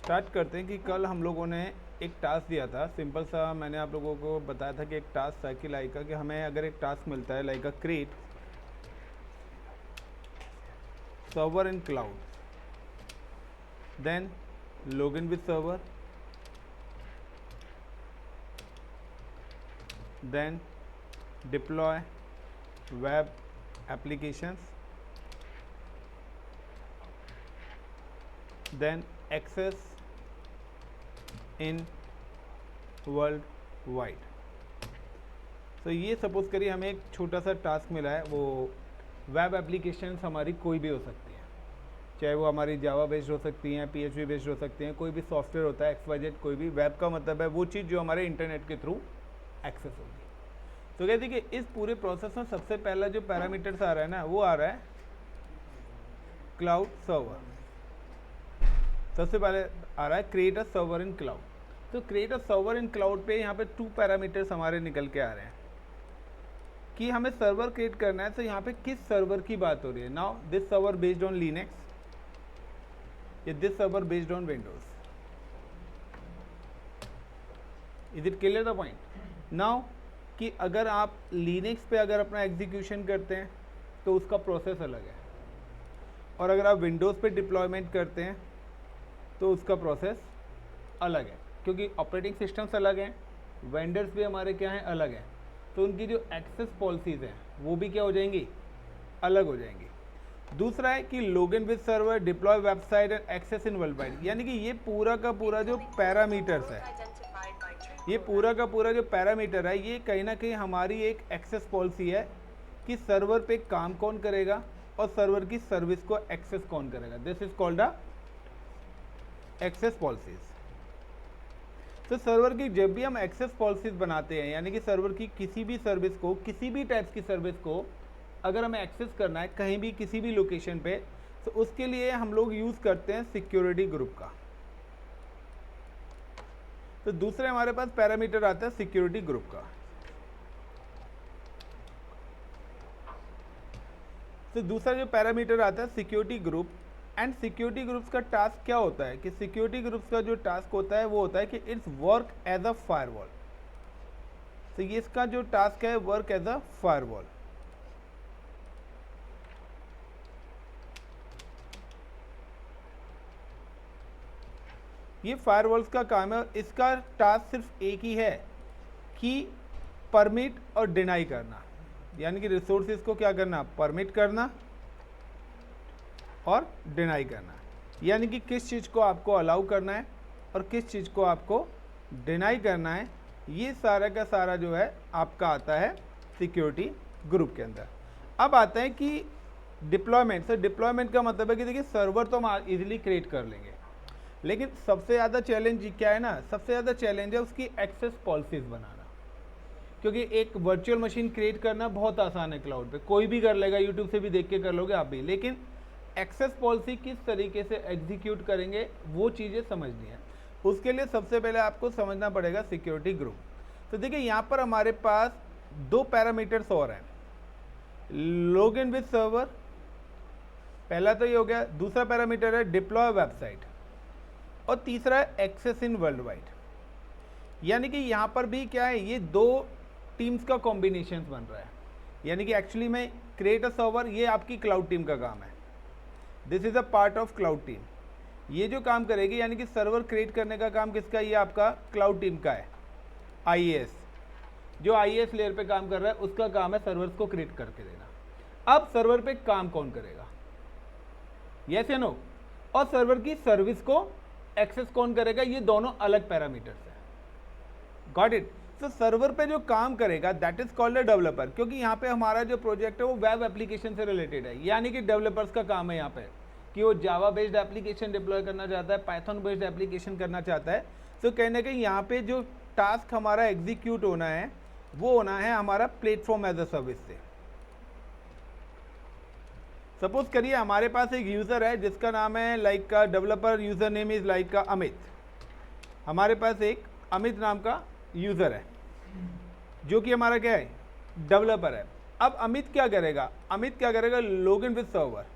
Start करते हैं कि कल हम लोगों ने एक टास्क दिया था। सिंपल सा मैंने आप लोगों को बताया था कि एक टास्क था कि लाइक कि हमें अगर एक टास्क मिलता है like create server in cloud, then log in with server, then deploy web applications, then access in world wide. तो ये सपोज करिए हमें एक छोटा सा टास्क मिला है, वो वेब एप्लीकेशन हमारी कोई भी हो सकती है, चाहे वो हमारी जावा बेस्ड हो सकती हैं, PHP बेस्ड हो सकती हैं, कोई भी सॉफ्टवेयर होता है XYZ, कोई भी वेब का मतलब है वो चीज़ जो हमारे इंटरनेट के थ्रू एक्सेस होगी। तो कहते हैं कि इस पूरे प्रोसेस में सबसे पहला जो पैरामीटर्स आ रहा है ना, वो आ रहा है क्लाउड सर्वर। सबसे पहले आ रहा है create a server in cloud. तो create a server in cloud पे यहाँ पे 2 पैरामीटर्स हमारे निकल के आ रहे हैं कि हमें सर्वर क्रिएट करना है। तो यहाँ पे किस सर्वर की बात हो रही है? Now this server based on Linux या this server based on Windows. Is it clear the point? Now कि अगर आप लिनक्स पे अगर अपना एग्जीक्यूशन करते हैं तो उसका प्रोसेस अलग है, और अगर आप विंडोज़ पे डिप्लॉयमेंट करते हैं तो उसका प्रोसेस अलग है, क्योंकि ऑपरेटिंग सिस्टम्स अलग हैं, वेंडर्स भी हमारे क्या हैं, अलग हैं। तो उनकी जो एक्सेस पॉलिसीज़ हैं वो भी क्या हो जाएंगी, अलग हो जाएंगी। दूसरा है कि login with server, deploy website and access in world wide. यानी कि ये पूरा का पूरा जो पैरामीटर्स है, ये पूरा का पूरा जो पैरामीटर है, ये कहीं ना कहीं हमारी एक एक्सेस पॉलिसी है कि सर्वर पे काम कौन करेगा और सर्वर की सर्विस को एक्सेस कौन करेगा। This is called a access policies. तो सर्वर की जब भी हम एक्सेस पॉलिसीज बनाते हैं, यानी कि सर्वर की किसी भी सर्विस को, किसी भी टाइप्स की सर्विस को अगर हमें एक्सेस करना है कहीं भी किसी भी लोकेशन पे, तो उसके लिए हम लोग यूज़ करते हैं सिक्योरिटी ग्रुप का। तो दूसरे हमारे पास पैरामीटर आता है सिक्योरिटी ग्रुप का। तो दूसरा जो पैरामीटर आता है security group. And security groups का टास्क क्या होता है कि सिक्योरिटी ग्रुप्स का जो टास्क होता है वो होता है कि it's work as a firewall. तो ये इसका जो टास्क है वर्क एज अ फायरवॉल। ये फायरवॉल्स का काम है। इसका टास्क सिर्फ एक ही है कि परमिट और डिनाई करना, यानी कि रिसोर्सेज को क्या करना, परमिट करना और डिनाई करना, यानी कि किस चीज़ को आपको अलाउ करना है और किस चीज़ को आपको डिनाई करना है। ये सारा का सारा जो है आपका आता है सिक्योरिटी ग्रुप के अंदर। अब आता है कि डिप्लॉयमेंट। सर डिप्लॉयमेंट का मतलब है कि देखिए सर्वर तो हम इजीली क्रिएट कर लेंगे, लेकिन सबसे ज़्यादा चैलेंज क्या है ना, सबसे ज़्यादा चैलेंज है उसकी एक्सेस पॉलिसीज़ बनाना। क्योंकि एक वर्चुअल मशीन क्रिएट करना बहुत आसान है, क्लाउड पे कोई भी कर लेगा, यूट्यूब से भी देख के कर लोगे आप भी, लेकिन एक्सेस पॉलिसी किस तरीके से एग्जीक्यूट करेंगे वो चीज़ें समझनी है। उसके लिए सबसे पहले आपको समझना पड़ेगा सिक्योरिटी ग्रुप। तो देखिए यहाँ पर हमारे पास 2 पैरामीटर्स और हैं, लॉग इन विद सर्वर, पहला तो ये हो गया। दूसरा पैरामीटर है डिप्लॉय वेबसाइट, और तीसरा है एक्सेस इन वर्ल्ड वाइड। यानी कि यहाँ पर भी क्या है, ये 2 टीम्स का कॉम्बिनेशन बन रहा है। यानी कि एक्चुअली में क्रिएट अ सर्वर ये आपकी क्लाउड टीम का काम है, this is a part of cloud team. ये जो काम करेगी, यानी कि सर्वर क्रिएट करने का काम किसका, ये आपका क्लाउड टीम का है। IAS जो IAS लेयर पे काम कर रहा है उसका काम है सर्वर्स को क्रिएट करके देना। अब सर्वर पे काम कौन करेगा, यस या नो, और सर्वर की सर्विस को एक्सेस कौन करेगा, ये दोनों अलग पैरामीटर्स है। Got it? तो सर्वर पे जो काम करेगा that is called a developer, क्योंकि यहाँ पे हमारा जो प्रोजेक्ट है वो वेब एप्लीकेशन से रिलेटेड है, यानी कि डेवलपर्स का काम है यहाँ पे कि वो जावा बेस्ड एप्लीकेशन डिप्लॉय करना चाहता है, पाइथन बेस्ड एप्लीकेशन करना चाहता है। तो कहीं ना कहीं यहाँ पे जो टास्क हमारा एग्जीक्यूट होना है वो होना है हमारा प्लेटफॉर्म एज अ सर्विस से। सपोज करिए हमारे पास एक यूज़र है जिसका नाम है लाइक का developer user name is like का अमित। हमारे पास एक अमित नाम का यूज़र है जो कि हमारा क्या है, डेवलपर है। अब अमित क्या करेगा, अमित क्या करेगा, लॉगिन विद सर्वर।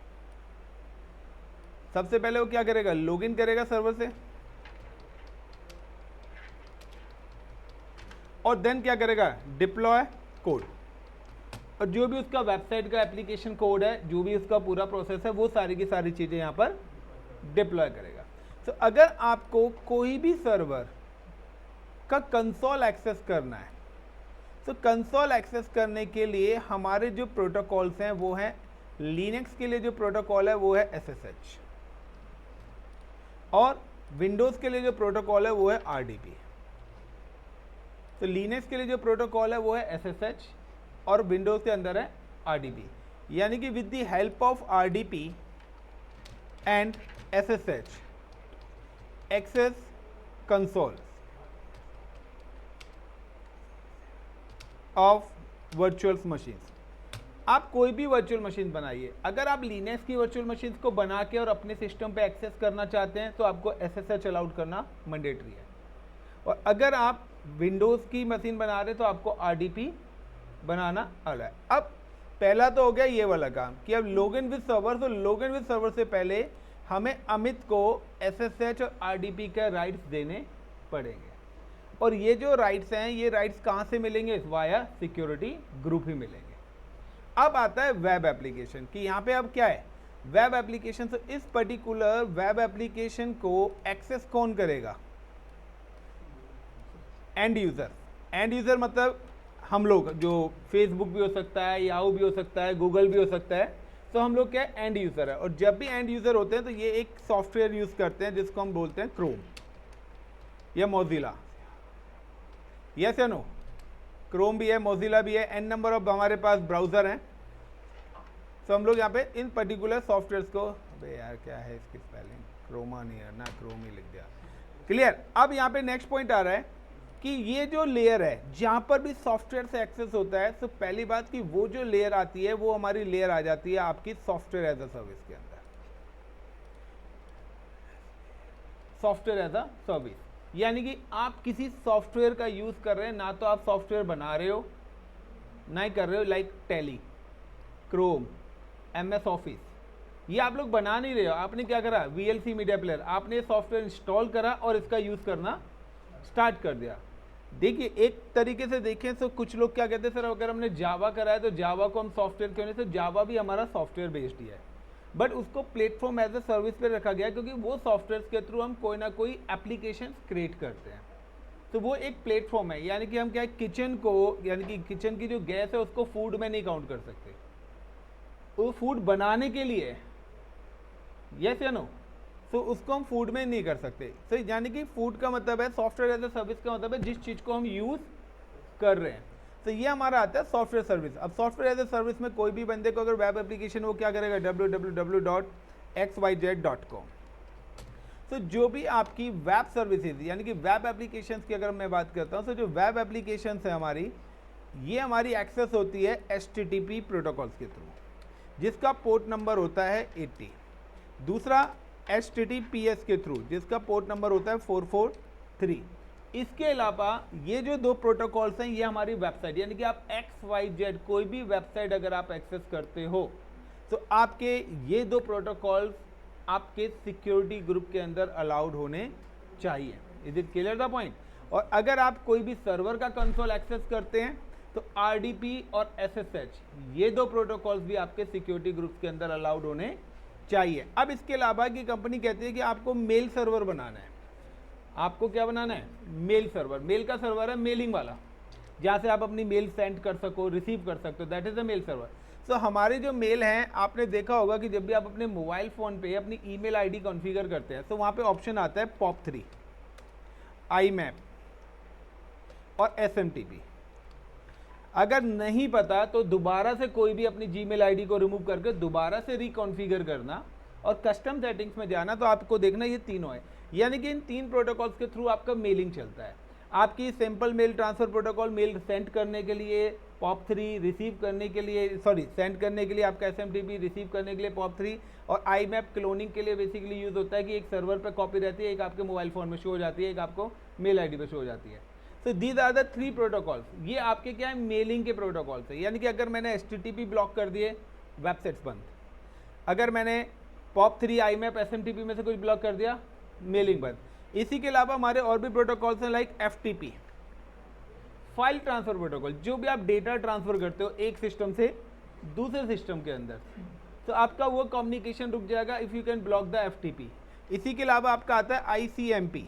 सबसे पहले वो क्या करेगा, लॉगिन करेगा सर्वर से, और देन क्या करेगा, डिप्लॉय कोड, और जो भी उसका वेबसाइट का एप्लीकेशन कोड है, जो भी उसका पूरा प्रोसेस है, वो सारी की सारी चीज़ें यहाँ पर डिप्लॉय करेगा। तो अगर आपको कोई भी सर्वर का कंसोल एक्सेस करना है, तो कंसोल एक्सेस करने के लिए हमारे जो प्रोटोकॉल्स हैं वो हैं, लिनक्स के लिए जो प्रोटोकॉल है वो है SSH, और विंडोज़ के लिए जो प्रोटोकॉल है वो है RDP। तो लिनक्स के लिए जो प्रोटोकॉल है वो है SSH और विंडोज़ के अंदर है RDP, यानी कि with the help of RDP and SSH access console of virtual machines. आप कोई भी वर्चुअल मशीन बनाइए, अगर आप लिनक्स की वर्चुअल मशीन को बना के और अपने सिस्टम पे एक्सेस करना चाहते हैं तो आपको SSH अलाउड करना मैंडेटरी है, और अगर आप विंडोज़ की मशीन बना रहे तो आपको RDP बनाना अलग है। अब पहला तो हो गया ये वाला काम कि अब लॉगिन विद सर्वर, तो लॉगिन विद सर्वर से पहले हमें अमित को SSH और RDP के राइट्स देने पड़ेंगे, और ये जो राइट्स हैं ये राइट्स कहाँ से मिलेंगे, वाया सिक्योरिटी ग्रुप ही मिलेंगे। अब आता है वेब एप्लीकेशन कि यहाँ पे अब क्या है, वेब एप्लीकेशन। तो इस पर्टिकुलर वेब एप्लीकेशन को एक्सेस कौन करेगा, एंड यूज़र। एंड यूज़र मतलब हम लोग, जो फेसबुक भी हो सकता है, याहू भी हो सकता है, गूगल भी हो सकता है, तो हम लोग क्या है, एंड यूज़र है। और जब भी एंड यूज़र होते हैं तो ये एक सॉफ्टवेयर यूज़ करते हैं जिसको हम बोलते हैं क्रोम या मोजिला। यस या नो, क्रोम भी है, मोजिला भी है, एन नंबर ऑफ हमारे पास ब्राउज़र हैं। तो हम लोग यहाँ पे इन पर्टिकुलर सॉफ्टवेयर्स को, अबे यार क्या है इसकी स्पेलिंग, क्रोमा नहीं है ना, क्रोम ही लिख दिया, क्लियर। अब यहाँ पे नेक्स्ट पॉइंट आ रहा है कि ये जो लेयर है जहाँ पर भी सॉफ्टवेयर से एक्सेस होता है, तो पहली बात कि वो जो लेयर आती है वो हमारी लेयर आ जाती है आपकी सॉफ्टवेयर एज अ सर्विस के अंदर। सॉफ्टवेयर एज अ सर्विस यानी कि आप किसी सॉफ्टवेयर का यूज़ कर रहे हैं, ना तो आप सॉफ्टवेयर बना रहे हो ना ही कर रहे हो, like tally, Chrome, MS office, ये आप लोग बना नहीं रहे हो। आपने क्या करा, VLC मीडिया प्लेयर, आपने सॉफ्टवेयर इंस्टॉल करा और इसका यूज़ करना स्टार्ट कर दिया। देखिए एक तरीके से देखें तो कुछ लोग क्या कहते हैं, सर अगर हमने जावा करा है तो जावा को हम सॉफ्टवेयर क्यों नहीं, तो जावा भी हमारा सॉफ्टवेयर बेस्ड ही है, बट उसको प्लेटफॉर्म एज ए सर्विस पे रखा गया क्योंकि वो सॉफ्टवेयर के थ्रू हम कोई ना कोई एप्लीकेशन क्रिएट करते हैं। तो वो एक प्लेटफॉर्म है, यानी कि हम क्या है, किचन को, यानी कि किचन की जो गैस है उसको फूड में नहीं काउंट कर सकते, वो फूड बनाने के लिए, यस या नो, तो उसको हम फूड में नहीं कर सकते। तो यानी कि फूड का मतलब है, सॉफ्टवेयर एज ए सर्विस का मतलब है जिस चीज़ को हम यूज़ कर रहे हैं। तो ये हमारा आता है सॉफ्टवेयर सर्विस। अब सॉफ्टवेयर एज ए सर्विस में कोई भी बंदे को अगर वेब एप्लीकेशन, वो क्या करेगा, www.xyz.com। तो जो भी आपकी वेब सर्विसेज यानी कि वेब एप्लीकेशंस की अगर मैं बात करता हूँ, तो जो वेब एप्लीकेशंस है हमारी, ये हमारी एक्सेस होती है HTTP प्रोटोकॉल्स के थ्रू, जिसका पोर्ट नंबर होता है 80। दूसरा HTTPS के थ्रू, जिसका पोर्ट नंबर होता है 443। इसके अलावा ये जो दो प्रोटोकॉल्स हैं, ये हमारी वेबसाइट, यानी कि आप XYZ कोई भी वेबसाइट अगर आप एक्सेस करते हो तो आपके ये दो प्रोटोकॉल्स आपके सिक्योरिटी ग्रुप के अंदर अलाउड होने चाहिए। Is it clear the point. और अगर आप कोई भी सर्वर का कंसोल एक्सेस करते हैं तो RDP और SSH ये दो प्रोटोकॉल्स भी आपके सिक्योरिटी ग्रुप के अंदर अलाउड होने चाहिए। अब इसके अलावा की कंपनी कहती है कि आपको मेल सर्वर बनाना है। आपको क्या बनाना है, मेल सर्वर। मेल का सर्वर है मेलिंग वाला, जहाँ से आप अपनी मेल सेंड कर सको, रिसीव कर सकते हो, that is the mail server. तो हमारे जो मेल हैं, आपने देखा होगा कि जब भी आप अपने मोबाइल फ़ोन पे अपनी ईमेल आईडी कॉन्फ़िगर करते हैं तो वहाँ पे ऑप्शन आता है POP3, IMAP और SMTP। अगर नहीं पता तो दोबारा से कोई भी अपनी जीमेल आईडी को रिमूव करके दोबारा से रिकॉन्फ़िगर करना और कस्टम सेटिंग्स में जाना, तो आपको देखना ये तीनों है। यानी कि इन तीन प्रोटोकॉल्स के थ्रू आपका मेलिंग चलता है। आपकी simple mail transfer protocol, mail send करने के लिए POP3, रिसीव करने के लिए, सॉरी सेंड करने के लिए आपका SMTP, रिसीव करने के लिए POP3, और IMAP क्लोनिंग के लिए बेसिकली यूज़ होता है कि एक सर्वर पर कॉपी रहती है, एक आपके मोबाइल फ़ोन में शो हो जाती है, एक आपको मेल आई डी पर शो हो जाती है। तो दीज आर द 3 प्रोटोकॉल्स। ये आपके क्या है, मेलिंग के प्रोटोकॉल्स है। यानी कि अगर मैंने HTTP ब्लॉक कर दिए, वेबसाइट्स बंद। अगर मैंने POP3, IMAP, SMTP में से कुछ ब्लॉक कर दिया, मेलिंग बंद। इसी के अलावा हमारे और भी प्रोटोकॉल्स हैं, like FTP, file transfer protocol, जो भी आप डेटा ट्रांसफर करते हो एक सिस्टम से दूसरे सिस्टम के अंदर, तो आपका वो कम्युनिकेशन रुक जाएगा if you can block the FTP। इसी के अलावा आपका आता है ICMP।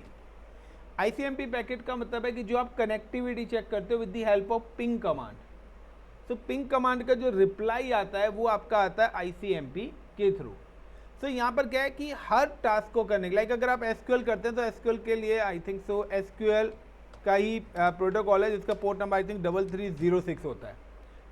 ICMP पैकेट का मतलब है कि जो आप कनेक्टिविटी चेक करते हो with the help of ping command. तो पिंग कमांड का जो रिप्लाई आता है वो आपका आता है ICMP के थ्रू। तो यहाँ पर क्या है कि हर टास्क को करने के लाइक अगर आप SQL करते हैं तो SQL के लिए आई थिंक सो SQL का ही प्रोटोकॉल है जिसका पोर्ट नंबर आई थिंक 3306 होता है।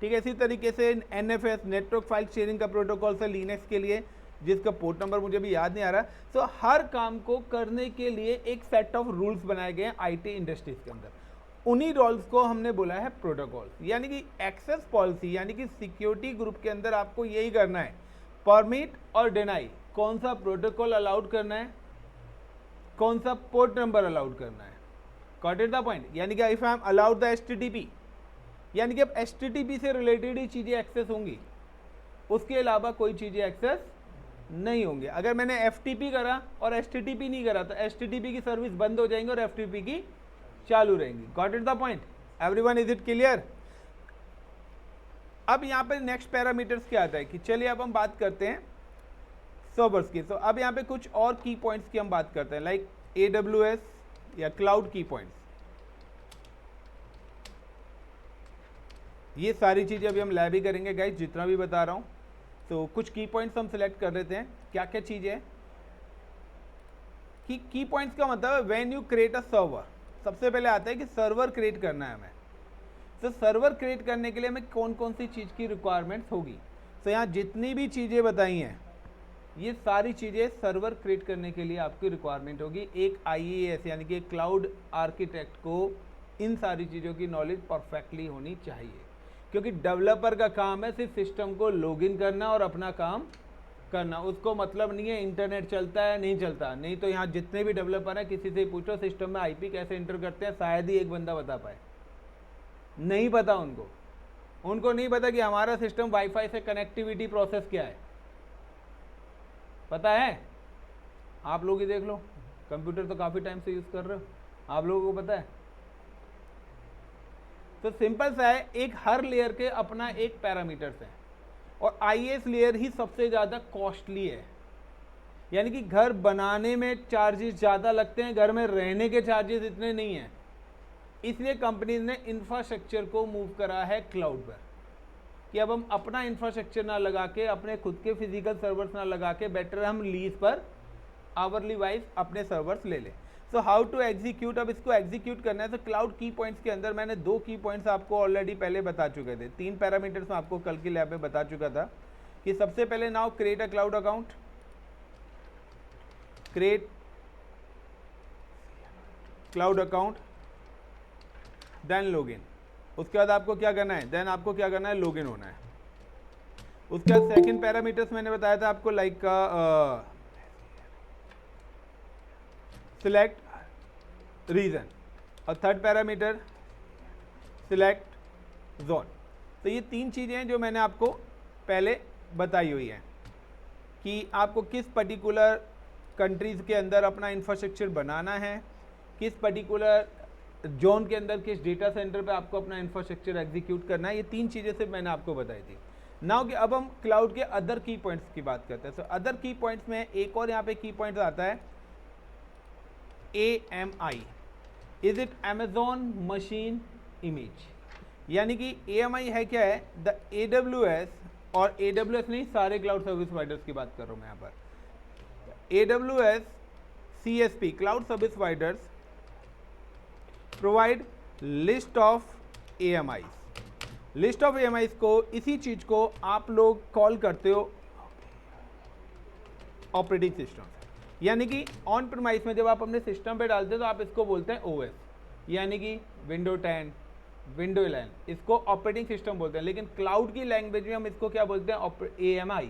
ठीक है, इसी तरीके से NFS नेटवर्क फाइल शेयरिंग का प्रोटोकॉल है लिनक्स के लिए जिसका पोर्ट नंबर मुझे भी याद नहीं आ रहा। तो हर काम को करने के लिए एक सेट ऑफ रूल्स बनाए गए हैं IT इंडस्ट्रीज के अंदर, उन्हीं रूल्स को हमने बोला है प्रोटोकॉल। यानी कि एक्सेस पॉलिसी यानी कि सिक्योरिटी ग्रुप के अंदर आपको यही करना है, परमिट और डिनाई, कौन सा प्रोटोकॉल अलाउड करना है, कौन सा पोर्ट नंबर अलाउड करना है। Got it the point. यानी कि if I am allowed the HTTP, यानी कि अब HTTP से रिलेटेड ही चीज़ें एक्सेस होंगी, उसके अलावा कोई चीज़ें एक्सेस नहीं होंगी। अगर मैंने FTP करा और HTTP नहीं करा तो HTTP की सर्विस बंद हो जाएंगी और FTP की चालू रहेंगी। Got it the point everyone, is it clear. अब यहाँ पे नेक्स्ट पैरामीटर्स क्या आता है कि चलिए अब हम बात करते हैं सर्वर्स की। तो अब यहाँ पे कुछ और की पॉइंट्स की हम बात करते हैं लाइक AWS या क्लाउड की पॉइंट्स। ये सारी चीज़ें अभी हम लैब ही करेंगे गाइस, जितना भी बता रहा हूँ। तो कुछ की पॉइंट्स हम सिलेक्ट कर लेते हैं। क्या क्या चीज़ें हैं कि की पॉइंट्स का मतलब है when you create a server. सबसे पहले आता है कि सर्वर क्रिएट करना है हमें। तो सर्वर क्रिएट करने के लिए हमें कौन कौन सी चीज़ की रिक्वायरमेंट्स होगी। तो यहाँ जितनी भी चीज़ें बताई हैं ये सारी चीज़ें सर्वर क्रिएट करने के लिए आपकी रिक्वायरमेंट होगी। एक IAS यानी कि क्लाउड आर्किटेक्ट को इन सारी चीज़ों की नॉलेज परफेक्टली होनी चाहिए, क्योंकि डेवलपर का काम है सिर्फ सिस्टम को लॉगिन करना और अपना काम करना। उसको मतलब नहीं है इंटरनेट चलता है नहीं चलता। नहीं तो यहाँ जितने भी डेवलपर हैं किसी से पूछो सिस्टम में IP कैसे एंटर करते हैं, शायद ही एक बंदा बता पाए। नहीं पता उनको नहीं पता कि हमारा सिस्टम वाईफाई से कनेक्टिविटी प्रोसेस क्या है। पता है? आप लोग ही देख लो, कंप्यूटर तो काफ़ी टाइम से यूज़ कर रहे हो, आप लोगों को पता है। तो सिंपल सा है, एक हर लेयर के अपना एक पैरामीटर्स है और IAS लेयर ही सबसे ज़्यादा कॉस्टली है। यानी कि घर बनाने में चार्जेस ज़्यादा लगते हैं, घर में रहने के चार्जेस इतने नहीं हैं। इसलिए कंपनीज ने इंफ्रास्ट्रक्चर को मूव करा है क्लाउड पर कि अब हम अपना इंफ्रास्ट्रक्चर ना लगा के, अपने खुद के फिजिकल सर्वर्स ना लगा के, बेटर हम लीज पर आवरली वाइज अपने सर्वर्स ले लें। सो हाउ टू एग्जीक्यूट, अब इसको एग्जीक्यूट करना है। तो क्लाउड की पॉइंट्स के अंदर मैंने 2 की पॉइंट्स आपको ऑलरेडी पहले बता चुके थे। 3 पैरामीटर्स में आपको कल की लैब में बता चुका था कि सबसे पहले now create a cloud account, create cloud account, then login. उसके बाद आपको क्या करना है, देन आपको क्या करना है, लॉगिन होना है। उसके बाद सेकंड पैरामीटर्स मैंने बताया था आपको लाइक सिलेक्ट रीजन और थर्ड पैरामीटर सिलेक्ट जोन। तो ये 3 चीज़ें हैं जो मैंने आपको पहले बताई हुई हैं कि आपको किस पर्टिकुलर कंट्रीज़ के अंदर अपना इंफ्रास्ट्रक्चर बनाना है, किस पर्टिकुलर जोन के अंदर किस डेटा सेंटर पे आपको अपना इंफ्रास्ट्रक्चर एग्जीक्यूट करना है। ये 3 चीज़ें सिर्फ मैंने आपको बताई थी। नाउ कि अब हम क्लाउड के अदर की पॉइंट्स की बात करते हैं। तो अदर की पॉइंट्स में एक और यहाँ पे की पॉइंट्स आता है AMI, is it Amazon machine image. यानी कि AMI है क्या है, द AWS, और AWS नहीं सारे क्लाउड सर्विस प्रोवाइडर्स की बात कर रहा हूँ मैं यहाँ पर। AWS CSP cloud service providers provide list of AMIs। List of AMIs को, इसी चीज को आप लोग कॉल करते हो ऑपरेटिंग सिस्टम। यानी कि ऑन प्रीमाइस में जब आप अपने सिस्टम पे डालते हो तो आप इसको बोलते हैं OS, यानी कि विंडो 10, विंडो 11, इसको ऑपरेटिंग सिस्टम बोलते हैं। लेकिन क्लाउड की लैंग्वेज में हम इसको क्या बोलते हैं, AMI,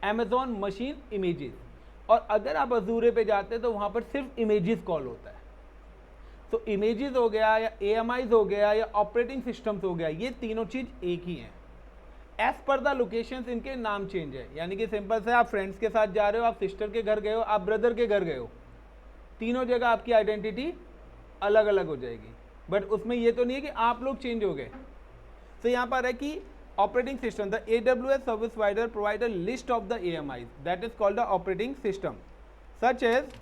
अमेजॉन मशीन इमेजेस। और अगर आप अजूरे पे जाते हैं तो वहाँ पर सिर्फ इमेजेस कॉल होता है। तो इमेजेस हो गया या AMIs हो गया या ऑपरेटिंग सिस्टम्स हो गया, ये तीनों चीज़ एक ही हैं। एज पर द लोकेशंस इनके नाम चेंज है। यानी कि सिंपल से आप फ्रेंड्स के साथ जा रहे हो, आप सिस्टर के घर गए हो, आप ब्रदर के घर गए हो, तीनों जगह आपकी आइडेंटिटी अलग अलग हो जाएगी। बट उसमें ये तो नहीं है कि आप लोग चेंज हो गए। तो यहाँ पर है कि operating system, the AWS service provider provide a list of the AMIs that is called the operating system such as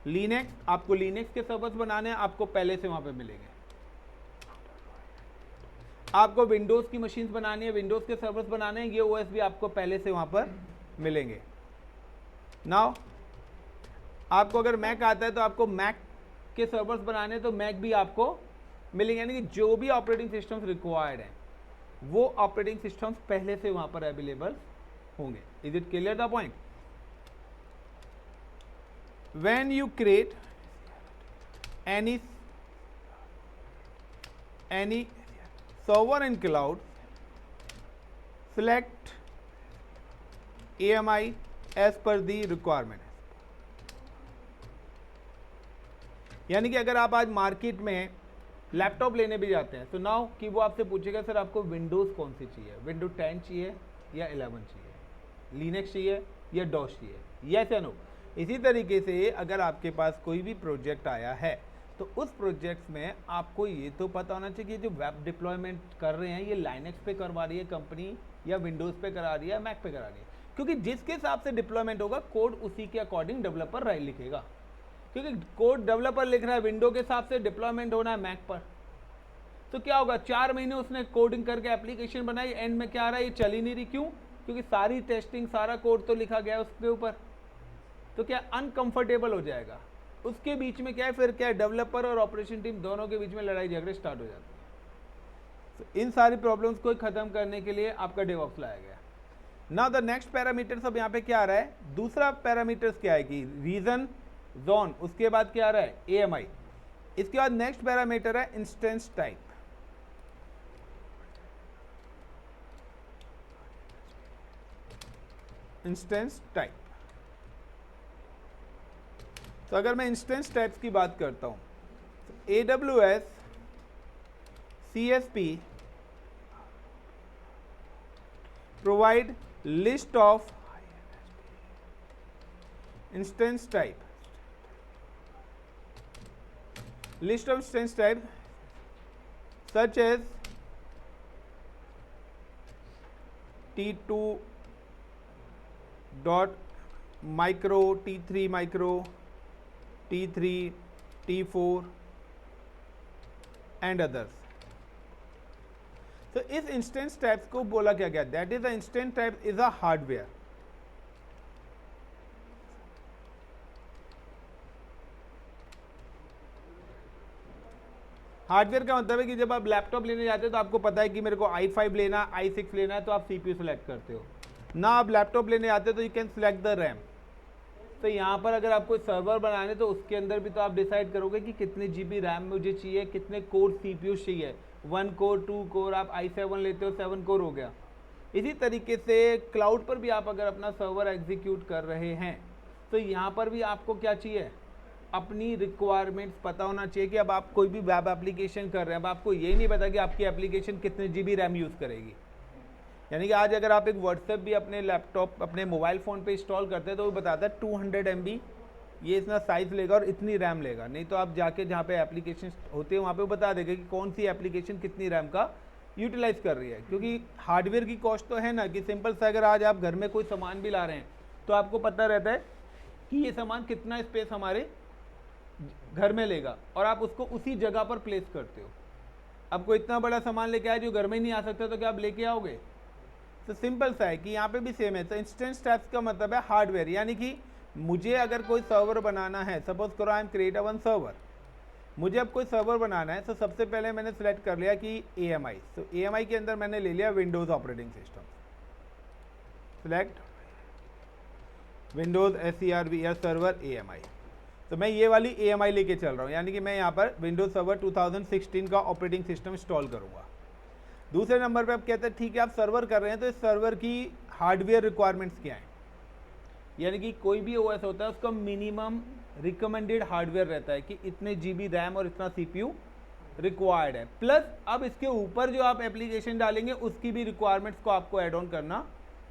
Linux. आपको लिनक्स के सर्वर्स बनाने हैं, आपको पहले से वहां पे मिलेंगे। आपको विंडोज की मशीन्स बनानी है, विंडोज के सर्वर्स बनाने हैं, ये ओएस भी आपको पहले से वहां पर मिलेंगे। नाउ आपको अगर मैक आता है तो आपको मैक के सर्वर्स बनाने हैं, तो मैक भी आपको मिलेंगे। यानी कि जो भी ऑपरेटिंग सिस्टम्स रिक्वायर्ड हैं वो ऑपरेटिंग सिस्टम्स पहले से वहां पर अवेलेबल होंगे। Is it clear the point? when you create any server in cloud, select AMI as per the requirement। यानी कि अगर आप आज मार्केट में लैपटॉप लेने भी जाते हैं तो नाउ कि वो आपसे पूछेगा सर आपको विंडोज़ कौन सी चाहिए, विंडोज 10 चाहिए या 11 चाहिए, लिनक्स चाहिए या डॉस चाहिए, यस या नो। इसी तरीके से अगर आपके पास कोई भी प्रोजेक्ट आया है तो उस प्रोजेक्ट्स में आपको ये तो पता होना चाहिए कि जो वेब डिप्लॉयमेंट कर रहे हैं ये लाइनक्स पे करवा रही है कंपनी या विंडोज़ पे करा रही है या मैक पे करा रही है, क्योंकि जिसके हिसाब से डिप्लॉयमेंट होगा कोड उसी के अकॉर्डिंग डेवलपर राइट लिखेगा। क्योंकि कोड डेवलपर लिख रहा है विंडो के हिसाब से, डिप्लॉयमेंट होना है मैक पर, तो क्या होगा 4 महीने उसने कोडिंग करके एप्लीकेशन बनाई, एंड में क्या आ रहा है ये चल ही नहीं रही। क्यों? क्योंकि सारी टेस्टिंग सारा कोड तो लिखा गया है उसके ऊपर, तो क्या अनकंफर्टेबल हो जाएगा। उसके बीच में क्या है फिर क्या है, डेवलपर और ऑपरेशन टीम दोनों के बीच में लड़ाई झगड़े स्टार्ट हो जाते हैं। तो इन सारी प्रॉब्लम्स को खत्म करने के लिए आपका डेवऑप्स लाया गया। नाउ द नेक्स्ट पैरामीटर्स, अब यहाँ पे क्या आ रहा है, दूसरा पैरामीटर्स क्या है कि रीजन जोन, उसके बाद क्या आ रहा है AMI, इसके बाद नेक्स्ट पैरामीटर है इंस्टेंस टाइप। इंस्टेंस टाइप, तो अगर मैं इंस्टेंस टाइप्स की बात करता हूं तो AWS CSP provide list of instance type, list of instance type such as T2 dot micro, T3 micro, T3, T4 and others. तो इस इंस्टेंस टाइप्स को बोला क्या गया, that is the instance type is a hardware. Hardware का मतलब है कि जब आप लैपटॉप लेने जाते हो तो आपको पता है कि मेरे को i5 लेना, i6 लेना है, तो आप CPU सेलेक्ट करते हो ना। आप लैपटॉप लेने आते हो तो you can select the RAM. तो यहाँ पर अगर आपको सर्वर बनाने तो उसके अंदर भी तो आप डिसाइड करोगे कि कितने GB रैम मुझे चाहिए, कितने कोर CPU चाहिए, 1 कोर 2 कोर, आप i7 लेते हो 7 कोर हो गया। इसी तरीके से क्लाउड पर भी आप अगर अपना सर्वर एग्जीक्यूट कर रहे हैं तो यहाँ पर भी आपको क्या चाहिए, अपनी रिक्वायरमेंट्स पता होना चाहिए कि अब आप कोई भी वेब एप्लीकेशन कर रहे हैं, अब आपको ये नहीं पता कि आपकी एप्लीकेशन कितने GB रैम यूज़ करेगी। यानी कि आज अगर आप एक व्हाट्सएप भी अपने लैपटॉप अपने मोबाइल फ़ोन पे इंस्टॉल करते हैं तो वो बताता है 200 MB ये इतना साइज़ लेगा और इतनी रैम लेगा। नहीं तो आप जाके जहाँ पे एप्लीकेशन होते हैं वहाँ पे वो बता देगा कि कौन सी एप्लीकेशन कितनी रैम का यूटिलाइज़ कर रही है। क्योंकि हार्डवेयर की कॉस्ट तो है ना, कि सिंपल सा अगर आज आप घर में कोई सामान भी ला रहे हैं तो आपको पता रहता है कि ये सामान कितना स्पेस हमारे घर में लेगा और आप उसको उसी जगह पर प्लेस करते हो। अब कोई इतना बड़ा सामान लेके आए जो घर में नहीं आ सकता तो क्या आप लेके आओगे? तो सिंपल सा है कि यहाँ पे भी सेम है। तो इंस्टेंस टाइप्स का मतलब है हार्डवेयर, यानी कि मुझे अगर कोई सर्वर बनाना है, सपोज करो I am create one server, मुझे अब कोई सर्वर बनाना है तो सबसे पहले मैंने सेलेक्ट कर लिया कि AMI। तो AMI के अंदर मैंने ले लिया Windows operating system, select Windows SERV server AMI। तो मैं ये वाली AMI लेके चल रहा हूँ, यानी कि मैं यहाँ पर विंडोज सर्वर 2016 का ऑपरेटिंग सिस्टम इंस्टॉल करूँगा। दूसरे नंबर पे आप कहते हैं ठीक है आप सर्वर कर रहे हैं तो इस सर्वर की हार्डवेयर रिक्वायरमेंट्स क्या हैं, यानी कि कोई भी OS होता है उसका मिनिमम रिकमेंडेड हार्डवेयर रहता है कि इतने GB रैम और इतना CPU रिक्वायर्ड है। प्लस अब इसके ऊपर जो आप एप्लीकेशन डालेंगे उसकी भी रिक्वायरमेंट्स को आपको ऐड ऑन करना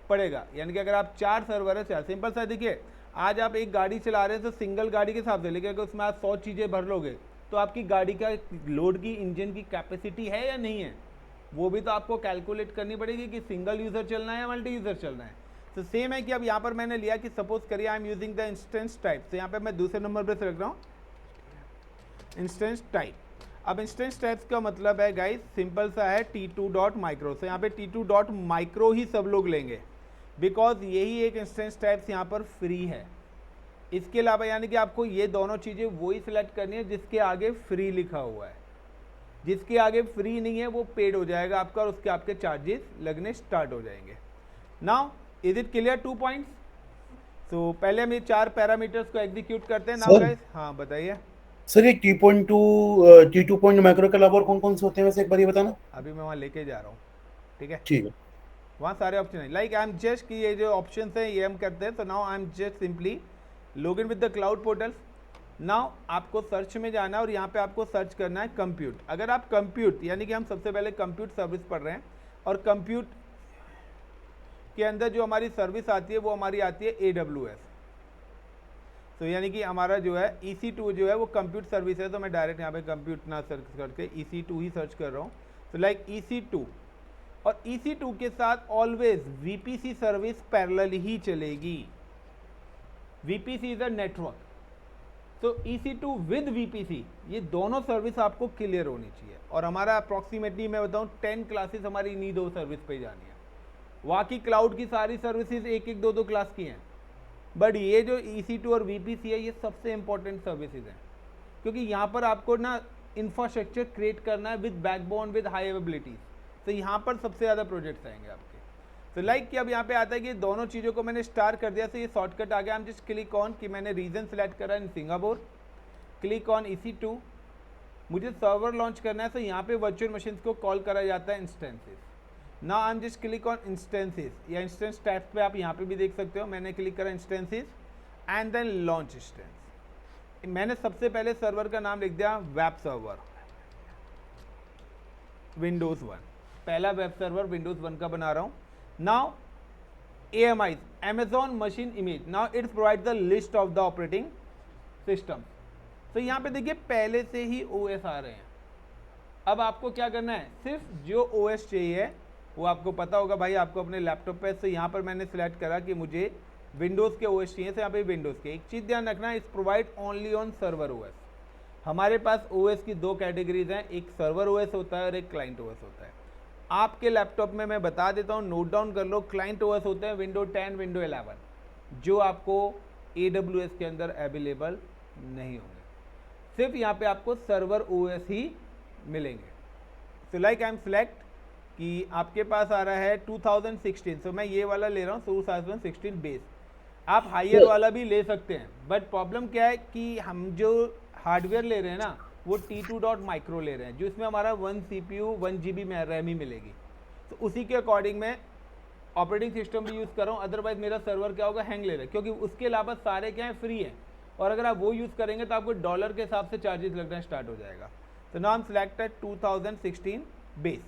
पड़ेगा। यानी कि अगर आप 4 सर्वर है, 4 सिंपल सा देखिए, आज आप एक गाड़ी चला रहे हैं तो सिंगल गाड़ी के हिसाब से, लेकिन अगर उसमें आप 100 चीज़ें भर लोगे तो आपकी गाड़ी का लोड की इंजन की कैपेसिटी है या नहीं है, वो भी तो आपको कैलकुलेट करनी पड़ेगी कि सिंगल यूज़र चलना है या मल्टी यूज़र चलना है। तो सेम है कि अब यहाँ पर मैंने लिया कि सपोज करिए I am using the instance type, तो यहाँ पे मैं दूसरे नंबर पर रख रहा हूँ इंस्टेंस टाइप। अब इंस्टेंस टाइप्स का मतलब है गाइस सिंपल सा है T2 डॉट माइक्रो, तो यहाँ पे T2 डॉट माइक्रो ही सब लोग लेंगे बिकॉज यही एक इंस्टेंस टाइप्स यहाँ पर फ्री है। इसके अलावा यानी कि आपको ये दोनों चीज़ें वही सिलेक्ट करनी है जिसके आगे फ्री लिखा हुआ है, जिसके आगे फ्री नहीं है वो पेड हो जाएगा आपका और उसके आपके चार्जेस लगने स्टार्ट हो जाएंगे। Now is it clear 2 points? तो पहले हम ये 4 पैरामीटर्स को एग्जीक्यूट करते हैं। नाउ गाइस हाँ बताइए सर ये T2 पॉइंट माइक्रो के अलावा और कौन कौन से होते हैं वैसे एक बार ये बताना। अभी मैं वहाँ लेके जा रहा हूँ, ठीक है। ठीक है। वहाँ सारे ऑप्शन है, लाइक आई एम जस्ट कि ये जो ऑप्शन है ये हम करते हैं। तो now I am just simply log in with the cloud portal. Now आपको सर्च में जाना है और यहाँ पे आपको सर्च करना है कंप्यूट। अगर आप कंप्यूट यानी कि हम सबसे पहले कंप्यूट सर्विस पढ़ रहे हैं और कंप्यूट के अंदर जो हमारी सर्विस आती है वो हमारी आती है AWS। तो यानी कि हमारा जो है EC2 जो है वो कंप्यूट सर्विस है, तो मैं डायरेक्ट यहाँ पे कंप्यूट ना सर्च करके EC2 ही सर्च कर रहा हूँ। तो लाइक EC2 और EC2 के साथ ऑलवेज VPC सर्विस पैरेलल ही चलेगी। VPC इज अ नेटवर्क, तो EC2 विद VPC ये दोनों सर्विस आपको क्लियर होनी चाहिए। और हमारा अप्रॉक्सीमेटली मैं बताऊँ 10 क्लासेस हमारी इन्हीं 2 सर्विस पे जानी है। बाकी क्लाउड की सारी सर्विसेज 1-1, 2-2 क्लास की हैं, बट ये जो EC2 और VPC है ये सबसे इंपॉर्टेंट सर्विसेज हैं, क्योंकि यहाँ पर आपको ना इंफ्रास्ट्रक्चर क्रिएट करना है with backbone with high availabilities. तो यहाँ पर सबसे ज़्यादा प्रोजेक्ट्स आएंगे आपके। तो लाइक कि अब यहाँ पे आता है कि दोनों चीज़ों को मैंने स्टार कर दिया, तो ये शॉर्टकट आ गया। हम जस्ट क्लिक ऑन कि मैंने रीजन सेलेक्ट करा in Singapore, click on EC2। मुझे सर्वर लॉन्च करना है, तो यहाँ पे वर्चुअल मशीन को कॉल करा जाता है instances. Now I am just click on instances या इंस्टेंस टाइप पे आप यहाँ पे भी देख सकते हो। मैंने क्लिक करा instances and then launch instance. मैंने सबसे पहले सर्वर का नाम लिख दिया वेब सर्वर विंडोज़ 1, पहला वेब सर्वर विंडोज़ 1 का बना रहा हूँ। Now AMI Amazon machine image, now it's provide the list of the operating system. तो यहाँ पे देखिए पहले से ही OS आ रहे हैं। अब आपको क्या करना है, सिर्फ जो OS चाहिए वो आपको पता होगा भाई आपको अपने लैपटॉप पे। तो यहाँ पर मैंने सेलेक्ट करा कि मुझे विंडोज़ के OS चाहिए, तो यहाँ पे विंडोज़ के। एक चीज़ ध्यान रखना, इस provide only on server OS। हमारे पास OS की 2 कैटेगरीज हैं, एक सर्वर OS होता है और एक क्लाइंट OS होता है। आपके लैपटॉप में मैं बता देता हूँ, नोट डाउन कर लो। क्लाइंट OS होते हैं विंडो 10, विंडो 11, जो आपको AWS के अंदर अवेलेबल नहीं होंगे। सिर्फ यहाँ पे आपको सर्वर OS ही मिलेंगे। तो लाइक आई एम सेलेक्ट कि आपके पास आ रहा है 2016, तो मैं ये वाला ले रहा हूँ 2016 बेस। आप हायर वाला भी ले सकते हैं, बट प्रॉब्लम क्या है कि हम जो हार्डवेयर ले रहे हैं ना वो T2 डॉट माइक्रो ले रहे हैं, जो इसमें हमारा 1 CPU 1 GB में रैम ही मिलेगी। तो उसी के अकॉर्डिंग मैं ऑपरेटिंग सिस्टम भी यूज़ कर रहा हूँ। अदरवाइज मेरा सर्वर क्या होगा, हैंग ले रहा है, क्योंकि उसके अलावा सारे क्या है फ्री हैं। और अगर आप वो यूज़ करेंगे तो आपको डॉलर के हिसाब से चार्जेस लगना स्टार्ट हो जाएगा। तो नाम सिलेक्टेड 2016 बेस।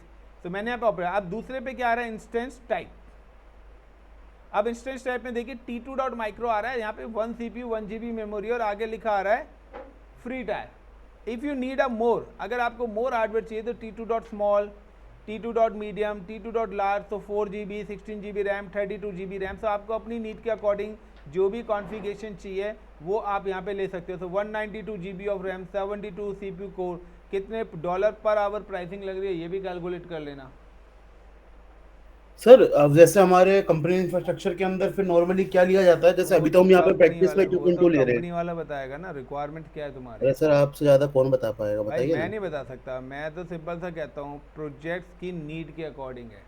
तो मैंने यहाँ पे ऑपरेट। अब दूसरे पे क्या आ रहा है, इंस्टेंस टाइप। अब इंस्टेंस टाइप में देखिए T2 डॉट माइक्रो आ रहा है, यहाँ पे 1 CPU 1 GB मेमोरी और आगे लिखा आ रहा है free tier. If you need a more, अगर आपको मोर हार्डवेयर चाहिए तो T2 dot small, T2 dot medium, T2 dot large, तो 4 GB 16 GB RAM, 32 GB RAM. तो आपको अपनी नीड के अकॉर्डिंग जो भी कॉन्फ़िगरेशन चाहिए वो आप यहाँ पे ले सकते हो। तो 192 GB of RAM, 72 CPU core, कितने डॉलर पर आवर प्राइसिंग लग रही है ये भी कैलकुलेट कर लेना। सर अब जैसे हमारे कंपनी इंफ्रास्ट्रक्चर के अंदर फिर नॉर्मली क्या लिया जाता है, जैसे अभी तो हम यहाँ पे प्रैक्टिस में T2 ले रहे हैं। कंपनी वाला बताएगा ना रिक्वायरमेंट क्या है तुम्हारी। अरे सर आपसे ज़्यादा कौन बता पाएगा, भाई बताइए मैं ना। नहीं बता सकता, मैं तो सिंपल सा कहता हूँ प्रोजेक्ट्स की नीड के अकॉर्डिंग है।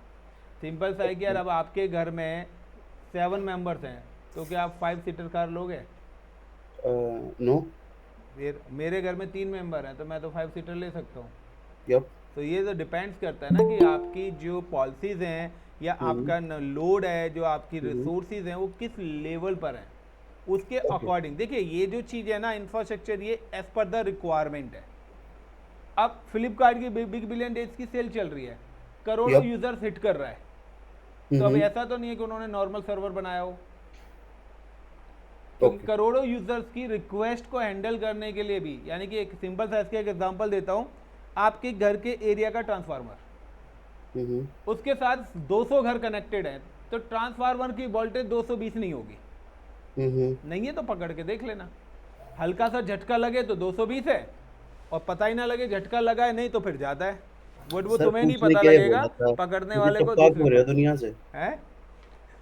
सिंपल सा है कि यार अब आपके घर में 7 मेंबर्स हैं, तो क्या आप 5 सीटर कार लोगे? नो। फिर मेरे घर में 3 मेंबर हैं तो मैं तो 5 सीटर ले सकता हूँ। यप। तो ये तो डिपेंड्स करता है ना कि आपकी जो पॉलिसीज हैं या आपका लोड है, जो आपकी रिसोर्सेज हैं वो किस लेवल पर हैं, उसके अकॉर्डिंग। देखिए ये जो चीज़ है ना इंफ्रास्ट्रक्चर, ये एज पर द रिक्वायरमेंट है। अब फ्लिपकार्ट की बिग बिलियन डेज की सेल चल रही है, करोड़ों यूजर्स हिट कर रहा है। तो अब ऐसा तो नहीं है कि उन्होंने नॉर्मल सर्वर बनाया हो। क्योंकि Okay. करोड़ों यूजर्स की रिक्वेस्ट को हैंडल करने के लिए भी, यानी कि एक सिंपल सा इसका एक एग्जांपल देता हूँ, आपके घर के एरिया का ट्रांसफार्मर, हम्म उसके साथ 200 घर कनेक्टेड हैं, तो ट्रांसफार्मर की वोल्टेज 220 नहीं होगी, नहीं है तो पकड़ के देख लेना, हल्का सा झटका लगे तो 220 है, और पता ही ना लगे झटका लगा है नहीं तो फिर ज़्यादा है, वो सर, तुम्हें नहीं पूछने पता क्या ही लगेगा, बोला था, पकड़ने मुझे वाले को टपका दूसरे क्यों रहे को हो दुनिया से? है।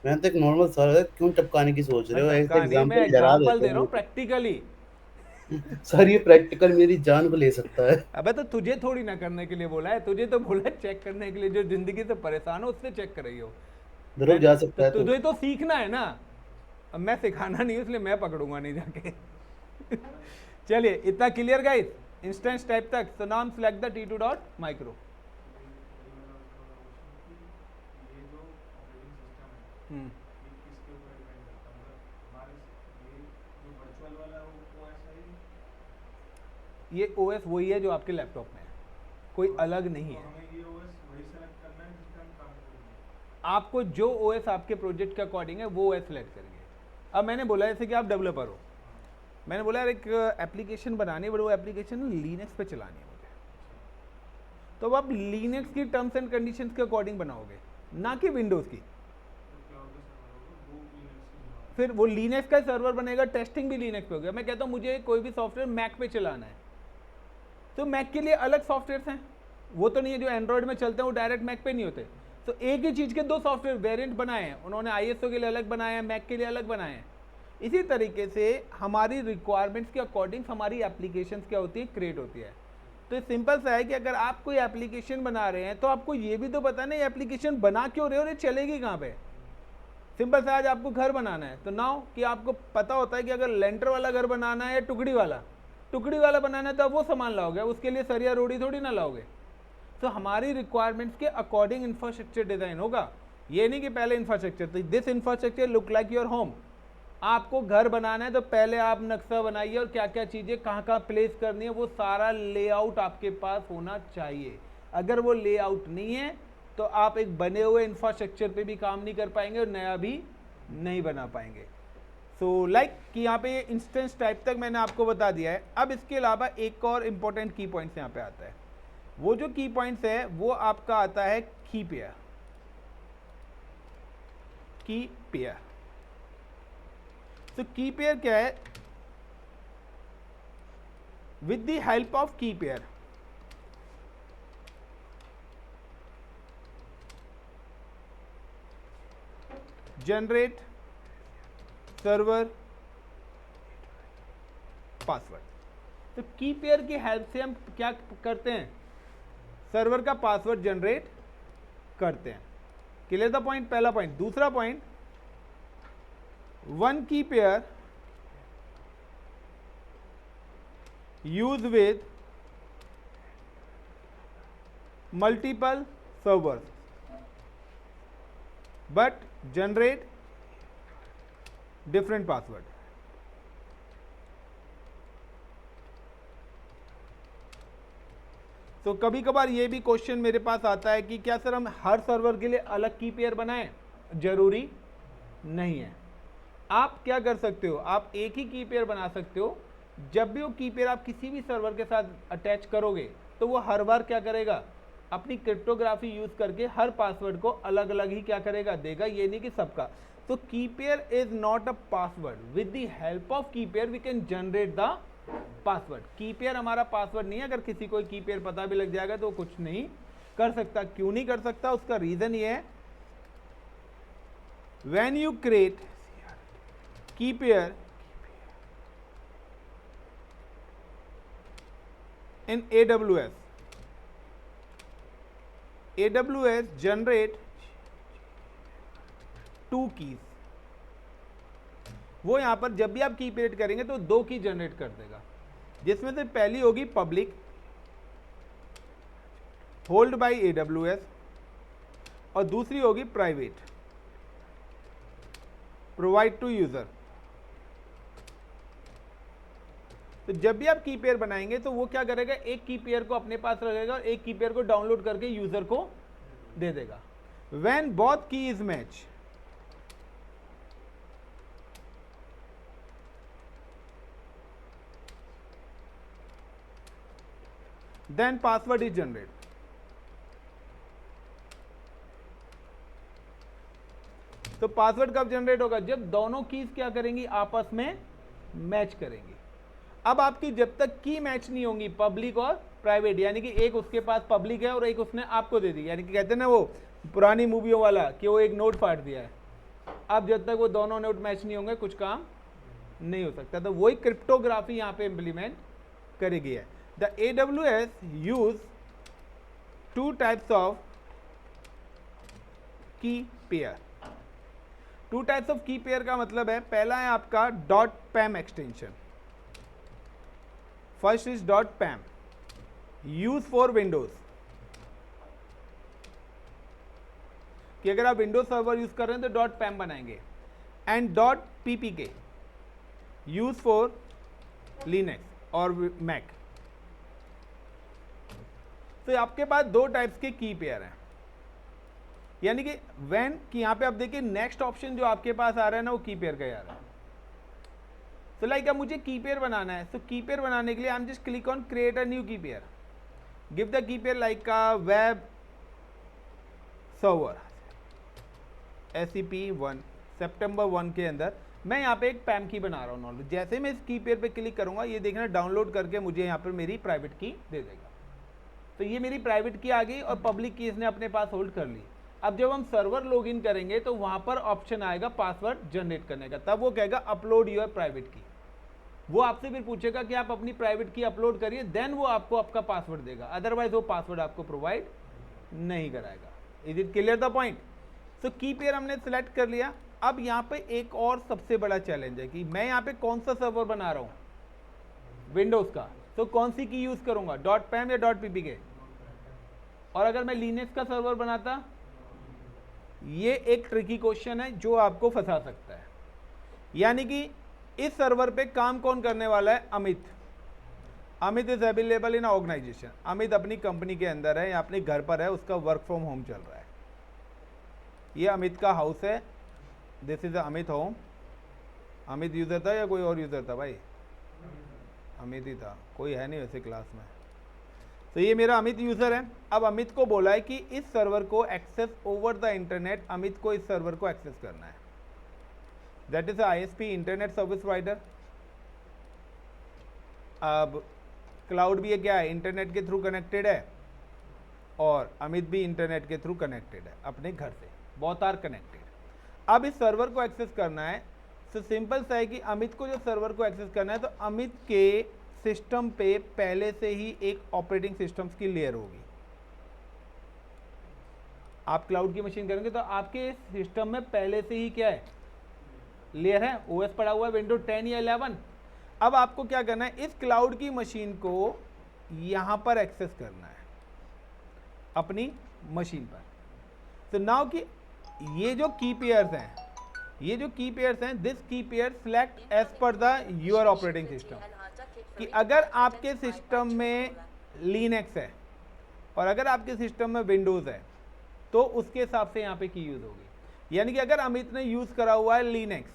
मैंने तो एक नॉर्मल सवाल है, क्यों टपकाने की सोच मैं रहे हो? ऐसे टपका नहीं, मैं एग्जाम्पल डरा एग्जाम्पल देते दे हो रहा हूँ मुझे। प्रैक्टिकली। सर, ये प्रैक्टिकल मेरी जान को ले सकता है। अबे तो तुझे थोड़ी ना करने के लिए बोला है, तुझे तो बोला है चेक करने के लिए, जो जिंदगी से परेशान हो उससे चेक कर रही हो। ध्रुव मैंने जा तो सकता है तो। तुझे तो सीखना है ना, अब मैं सिखाना नहीं, इसलिए मैं पकड़ूंगा नहीं जाके। चलिए इतना क्लियर गाइस, इंस्टेंस टाइप तक। So now select the T2 dot micro. ये OS वही है जो आपके लैपटॉप में है, कोई अलग नहीं है। आपको जो OS आपके प्रोजेक्ट के अकॉर्डिंग है वो OS सेलेक्ट करेंगे। अब मैंने बोला जैसे कि आप डेवलपर हो, मैंने बोला यार एक एप्लीकेशन बनानी है, बट वो एप्लीकेशन लिनक्स पे चलानी है मुझे, तो अब आप लिनक्स की टर्म्स एंड कंडीशंस के अकॉर्डिंग बनाओगे, ना कि विंडोज़ की। फिर वो लिनक्स का सर्वर बनेगा, टेस्टिंग भी लिनक्स पे होगा। मैं कहता हूँ मुझे कोई भी सॉफ्टवेयर मैक पे चलाना है, तो मैक के लिए अलग सॉफ्टवेयर हैं, वो तो नहीं है जो एंड्रॉयड में चलते हैं वो डायरेक्ट मैक पे नहीं होते। तो एक ही चीज़ के दो सॉफ्टवेयर वेरिएंट बनाए हैं उन्होंने, ISO के लिए अलग बनाए हैं, मैक के लिए अलग बनाए हैं। इसी तरीके से हमारी रिक्वायरमेंट्स के अकॉर्डिंग हमारी एप्लीकेशंस क्या होती है, क्रिएट होती है। तो सिंपल सा है कि अगर आप कोई एप्लीकेशन बना रहे हैं तो आपको ये भी तो पता नहीं एप्लीकेशन बना क्यों रहे हो और ये चलेगी कहाँ पे। सिंपल सा, आज आपको घर बनाना है तो नाउ कि आपको पता होता है कि अगर लेंटर वाला घर बनाना है या टुकड़ी वाला बनाना है तो आप वो सामान लाओगे, उसके लिए सरिया रोड़ी थोड़ी ना लाओगे। तो हमारी रिक्वायरमेंट्स के अकॉर्डिंग इंफ्रास्ट्रक्चर डिजाइन होगा। ये नहीं कि पहले इंफ्रास्ट्रक्चर, तो this infrastructure look like your home. आपको घर बनाना है तो पहले आप नक्शा बनाइए और क्या क्या चीज़ें कहाँ कहाँ प्लेस करनी है वो सारा लेआउट आपके पास होना चाहिए। अगर वो लेआउट नहीं है तो आप एक बने हुए इंफ्रास्ट्रक्चर पे भी काम नहीं कर पाएंगे और नया भी नहीं बना पाएंगे। सो लाइक कि यहाँ पे ये इंस्टेंस टाइप तक मैंने आपको बता दिया है। अब इसके अलावा एक और इम्पोर्टेंट की पॉइंट्स यहाँ पे आता है। वो जो की पॉइंट्स है वो आपका आता है की पेयर। की पेयर, तो की पेयर क्या है? With the help of key pair generate server password. तो की पेयर की हेल्प से हम क्या करते हैं, सर्वर का पासवर्ड जनरेट करते हैं। क्लियर द पॉइंट, पहला पॉइंट। दूसरा पॉइंट, वन की pair use with multiple servers but generate different password. तो कभी कभार ये भी क्वेश्चन मेरे पास आता है कि क्या सर हम हर सर्वर के लिए अलग की पेयर बनाएं? जरूरी नहीं है। आप क्या कर सकते हो, आप एक ही की पेयर बना सकते हो। जब भी वो की पेयर आप किसी भी सर्वर के साथ अटैच करोगे तो वो हर बार क्या करेगा, अपनी क्रिप्टोग्राफी यूज करके हर पासवर्ड को अलग अलग ही क्या करेगा, देगा। ये नहीं कि सबका। तो key pair is not a password. With the help of key pair we can generate the password. Key pair हमारा पासवर्ड नहीं है। अगर किसी को की पेयर पता भी लग जाएगा तो वो कुछ नहीं कर सकता। क्यों नहीं कर सकता? उसका रीजन ये है, व्हेन यू क्रिएट की pair in AWS generate 2 keys. वो यहां पर जब भी आप की क्रिएट करेंगे तो 2 की जनरेट कर देगा, जिसमें से पहली होगी पब्लिक होल्ड बाय AWS और दूसरी होगी प्राइवेट प्रोवाइड टू यूजर। तो जब भी आप की पेयर बनाएंगे तो वो क्या करेगा, एक की पेयर को अपने पास रखेगा और एक की पेयर को डाउनलोड करके यूजर को दे देगा। When both key is match, then password is generate. तो पासवर्ड कब जनरेट होगा? जब दोनों कीज क्या करेंगी, आपस में मैच करेंगी। अब आपकी जब तक की मैच नहीं होंगी, पब्लिक और प्राइवेट, यानी कि एक उसके पास पब्लिक है और एक उसने आपको दे दी, यानी कि कहते हैं ना वो पुरानी मूवियों वाला कि वो एक नोट फाड़ दिया है। अब जब तक वो दोनों नोट मैच नहीं होंगे कुछ काम नहीं हो सकता। तो वही क्रिप्टोग्राफी यहाँ पे इंप्लीमेंट करेगी है। The AWS use 2 types of key pair. 2 types of key pair का मतलब है, पहला है आपका .pam extension. First is .pam use for Windows, कि अगर आप विंडोज सर्वर यूज कर रहे हैं तो .pam बनाएंगे। And .ppk use for Linux और मैक। तो आपके पास 2 टाइप्स के की पेयर हैं, यानी कि व्हेन कि यहां पे आप देखिए नेक्स्ट ऑप्शन जो आपके पास आ रहा है ना वो की पेयर का ही आ रहा है। तो लाइक अब मुझे की पेयर बनाना है, तो की पेयर बनाने के लिए I am just click on create a new key pair, give the key pair like a web server SCP-1 सितंबर 1 के अंदर मैं यहाँ पे एक पैम की बना रहा हूँ नॉर्मल। जैसे मैं इस की पेयर पे क्लिक करूंगा ये देखना डाउनलोड करके मुझे यहाँ पर मेरी प्राइवेट की दे देगा। तो ये मेरी प्राइवेट की आ गई और पब्लिक की इसने अपने पास होल्ड कर ली। अब जब हम सर्वर लॉगिन करेंगे तो वहां पर ऑप्शन आएगा पासवर्ड जनरेट करने का, तब वो कहेगा अपलोड योर प्राइवेट की। वो आपसे फिर पूछेगा कि आप अपनी प्राइवेट की अपलोड करिए, देन वो आपको आपका पासवर्ड देगा, अदरवाइज वो पासवर्ड आपको प्रोवाइड नहीं कराएगा। Is it clear the point? तो की पेयर हमने सेलेक्ट कर लिया। अब यहाँ पे एक और सबसे बड़ा चैलेंज है कि मैं यहाँ पे कौन सा सर्वर बना रहा हूँ, विंडोज का। तो कौन सी की यूज करूंगा, .pam या .ppk? और अगर मैं लिनक्स का सर्वर बनाता, ये एक ट्रिकी क्वेश्चन है जो आपको फंसा सकता है। यानी कि इस सर्वर पे काम कौन करने वाला है, Amit. Amit is available in organization. Amit अपनी कंपनी के अंदर है या अपने घर पर है, उसका वर्क फ्रॉम होम चल रहा है। ये अमित का हाउस है, this is Amit home. Amit user था या कोई और यूजर था भाई? अमित ही था, कोई है नहीं वैसे क्लास में। तो ये मेरा अमित यूजर है। अब अमित को बोला है कि इस सर्वर को access over the internet, Amit को इस सर्वर को एक्सेस करना है। That is ISP, internet service provider. अब क्लाउड भी है, क्या है, इंटरनेट के थ्रू कनेक्टेड है, और अमित भी इंटरनेट के थ्रू कनेक्टेड है अपने घर से, बोथ आर कनेक्टेड। अब इस सर्वर को एक्सेस करना है, तो सिंपल सा है कि अमित को जो सर्वर को एक्सेस करना है तो अमित के सिस्टम पे पहले से ही एक ऑपरेटिंग सिस्टम्स की लेयर होगी। आप क्लाउड की मशीन करेंगे तो आपके सिस्टम में पहले से ही क्या है, लेयर है, OS पड़ा हुआ है, विंडोज 10 या 11। अब आपको क्या करना है, इस क्लाउड की मशीन को यहां पर एक्सेस करना है अपनी मशीन पर। तो नाउ कि ये जो की पेयर्स हैं, ये जो की पेयर्स हैं, this key pair select as पर द योर ऑपरेटिंग सिस्टम, कि अगर आपके सिस्टम में लिनक्स है और अगर आपके सिस्टम में विंडोज है तो उसके हिसाब से यहाँ पे की यूज होगी। यानी कि अगर अमित ने यूज करा हुआ है लिनक्स,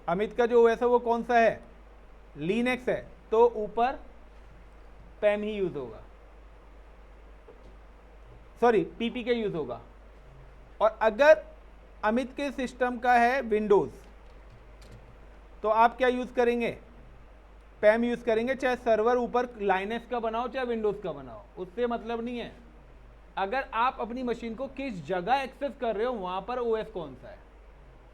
अमित का जो OS है वो कौन सा है, लिनक्स है, तो ऊपर पैम ही यूज होगा, सॉरी PPK यूज होगा। और अगर अमित के सिस्टम का है विंडोज तो आप क्या यूज करेंगे, पैम यूज करेंगे, चाहे सर्वर ऊपर लाइनक्स का बनाओ चाहे विंडोज का बनाओ, उससे मतलब नहीं है। अगर आप अपनी मशीन को किस जगह एक्सेस कर रहे हो वहां पर OS कौन सा है।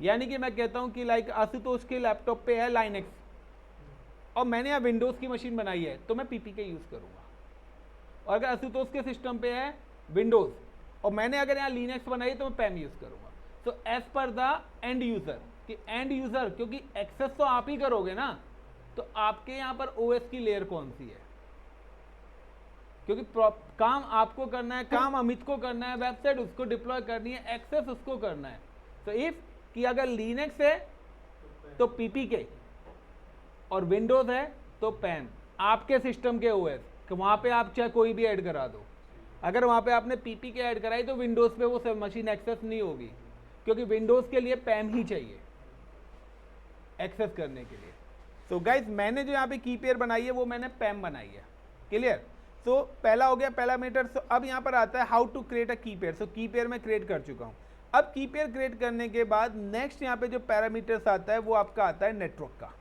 यानी कि मैं कहता हूं कि लाइक आशुतोष के लैपटॉप पे है लाइनक्स और मैंने यहाँ विंडोज की मशीन बनाई है तो मैं PPK यूज करूंगा। और अगर आशुतोष के सिस्टम पे है विंडोज और मैंने अगर यहाँ लिनक्स बनाई है तो मैं पैम यूज करूंगा। तो एज पर द एंड यूजर, कि एंड यूजर क्योंकि एक्सेस तो आप ही करोगे ना, तो आपके यहाँ पर OS की लेयर कौन सी है, क्योंकि काम आपको करना है, काम अमित को करना है, वेबसाइट उसको डिप्लॉय करनी है, एक्सेस उसको करना है। तो इफ कि अगर लिनक्स है तो PPK और विंडोज है तो पैम, आपके सिस्टम के OS वहां पे आप चाहे कोई भी ऐड करा दो। अगर वहां पे आपने PPK ऐड कराई तो विंडोज पे वो सब मशीन एक्सेस नहीं होगी, क्योंकि विंडोज के लिए पैम ही चाहिए एक्सेस करने के लिए। तो गाइज मैंने जो यहाँ पे की पेयर बनाई है वो मैंने पैम बनाई है, क्लियर। तो पहला हो गया पैरामीटर। तो अब यहाँ पर आता है हाउ टू क्रिएट अ की पेयर। सो की पेयर मैं क्रिएट कर चुका हूँ। अब की पेयर क्रिएट करने के बाद नेक्स्ट यहाँ पे जो पैरामीटर्स आता है वो आपका आता है नेटवर्क का।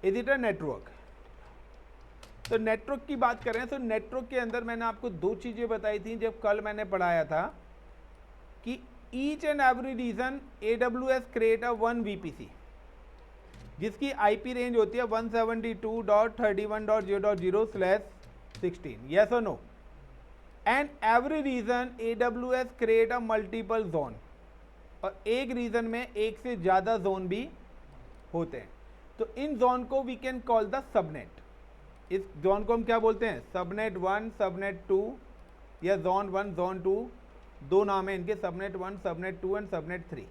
Is it a network? तो नेटवर्क की बात करें तो नेटवर्क के अंदर मैंने आपको दो चीजें बताई थी जब कल मैंने पढ़ाया था कि each and every region AWS create a 1 VPC जिसकी IP रेंज होती है 172.31.0.0/16। यस और no? And every region AWS create a multiple zone, और एक रीजन में एक से ज्यादा जोन भी होते हैं। तो इन जोन को we can call the subnet. इस जोन को हम क्या बोलते हैं? सबनेट 1, सबनेट 2, या जोन 1, जोन 2, दो नाम है इनके, सबनेट 1, सबनेट 2 एंड सबनेट 3।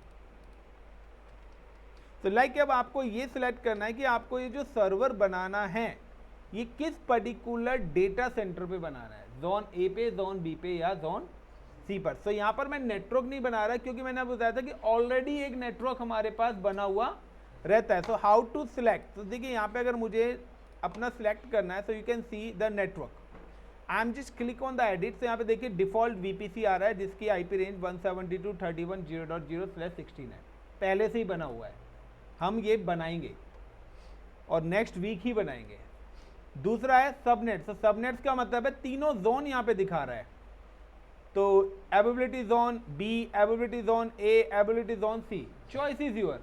तो लाइक अब आपको ये सिलेक्ट करना है कि आपको ये जो सर्वर बनाना है ये किस पर्टिकुलर डेटा सेंटर पे बनाना है, जोन ए पे, जोन बी पे या जोन सी पर। तो यहाँ पर मैं नेटवर्क नहीं बना रहा क्योंकि मैंने आपको बताया था कि ऑलरेडी एक नेटवर्क हमारे पास बना हुआ रहता है। सो हाउ टू सिलेक्ट, तो देखिए यहाँ पे अगर मुझे अपना सिलेक्ट करना है, so you can see the network. I am just click on the edit. तो यहाँ पे देखिए डिफॉल्ट VPC आ रहा है जिसकी IP रेंज 172.31.0.0/16 है, पहले से ही बना हुआ है। हम ये बनाएंगे और नेक्स्ट वीक ही बनाएंगे। दूसरा है सबनेट। तो सबनेट्स का मतलब है तीनों जोन यहाँ पे दिखा रहा है। तो ability zone B, ability zone A, ability zone C। Choice is your.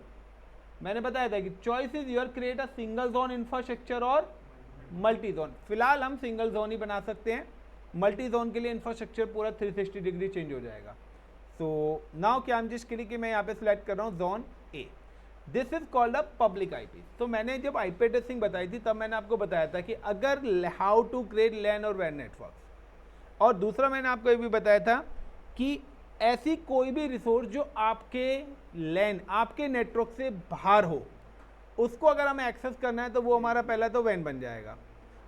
मैंने बताया था कि choice is your, create a single zone infrastructure और मल्टी जोन। फिलहाल हम सिंगल जोन ही बना सकते हैं, मल्टी जोन के लिए इंफ्रास्ट्रक्चर पूरा 360 डिग्री चेंज हो जाएगा। सो नाउ क्या हम जिस क्लिक मैं यहाँ पे सिलेक्ट कर रहा हूँ zone A। This is called a public IP। तो मैंने जब IP एड्रेसिंग बताई थी तब मैंने आपको बताया था कि अगर हाउ टू क्रिएट लैन और वैन नेटवर्क, और दूसरा मैंने आपको ये भी बताया था कि ऐसी कोई भी रिसोर्स जो आपके लैन, आपके नेटवर्क से बाहर हो, उसको अगर हमें एक्सेस करना है तो वो हमारा पहला तो वैन बन जाएगा,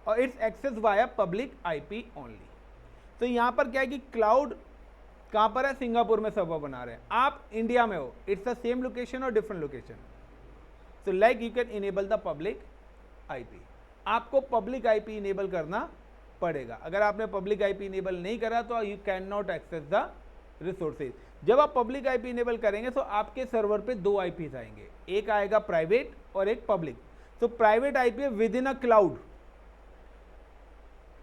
और its axis via public IP only. तो यहाँ पर क्या है कि क्लाउड कहाँ पर है? सिंगापुर में सर्वर बना रहे हैं, आप इंडिया में हो, इट्स द सेम लोकेशन और different location. So like you can enable the public IP। आपको पब्लिक IP इनेबल करना पड़ेगा। अगर आपने पब्लिक IP इनेबल नहीं करा तो you can not access the resources. जब आप पब्लिक IP इनेबल करेंगे तो आपके सर्वर पे दो IPs आएंगे, एक आएगा प्राइवेट और एक पब्लिक। तो private IP with in a cloud,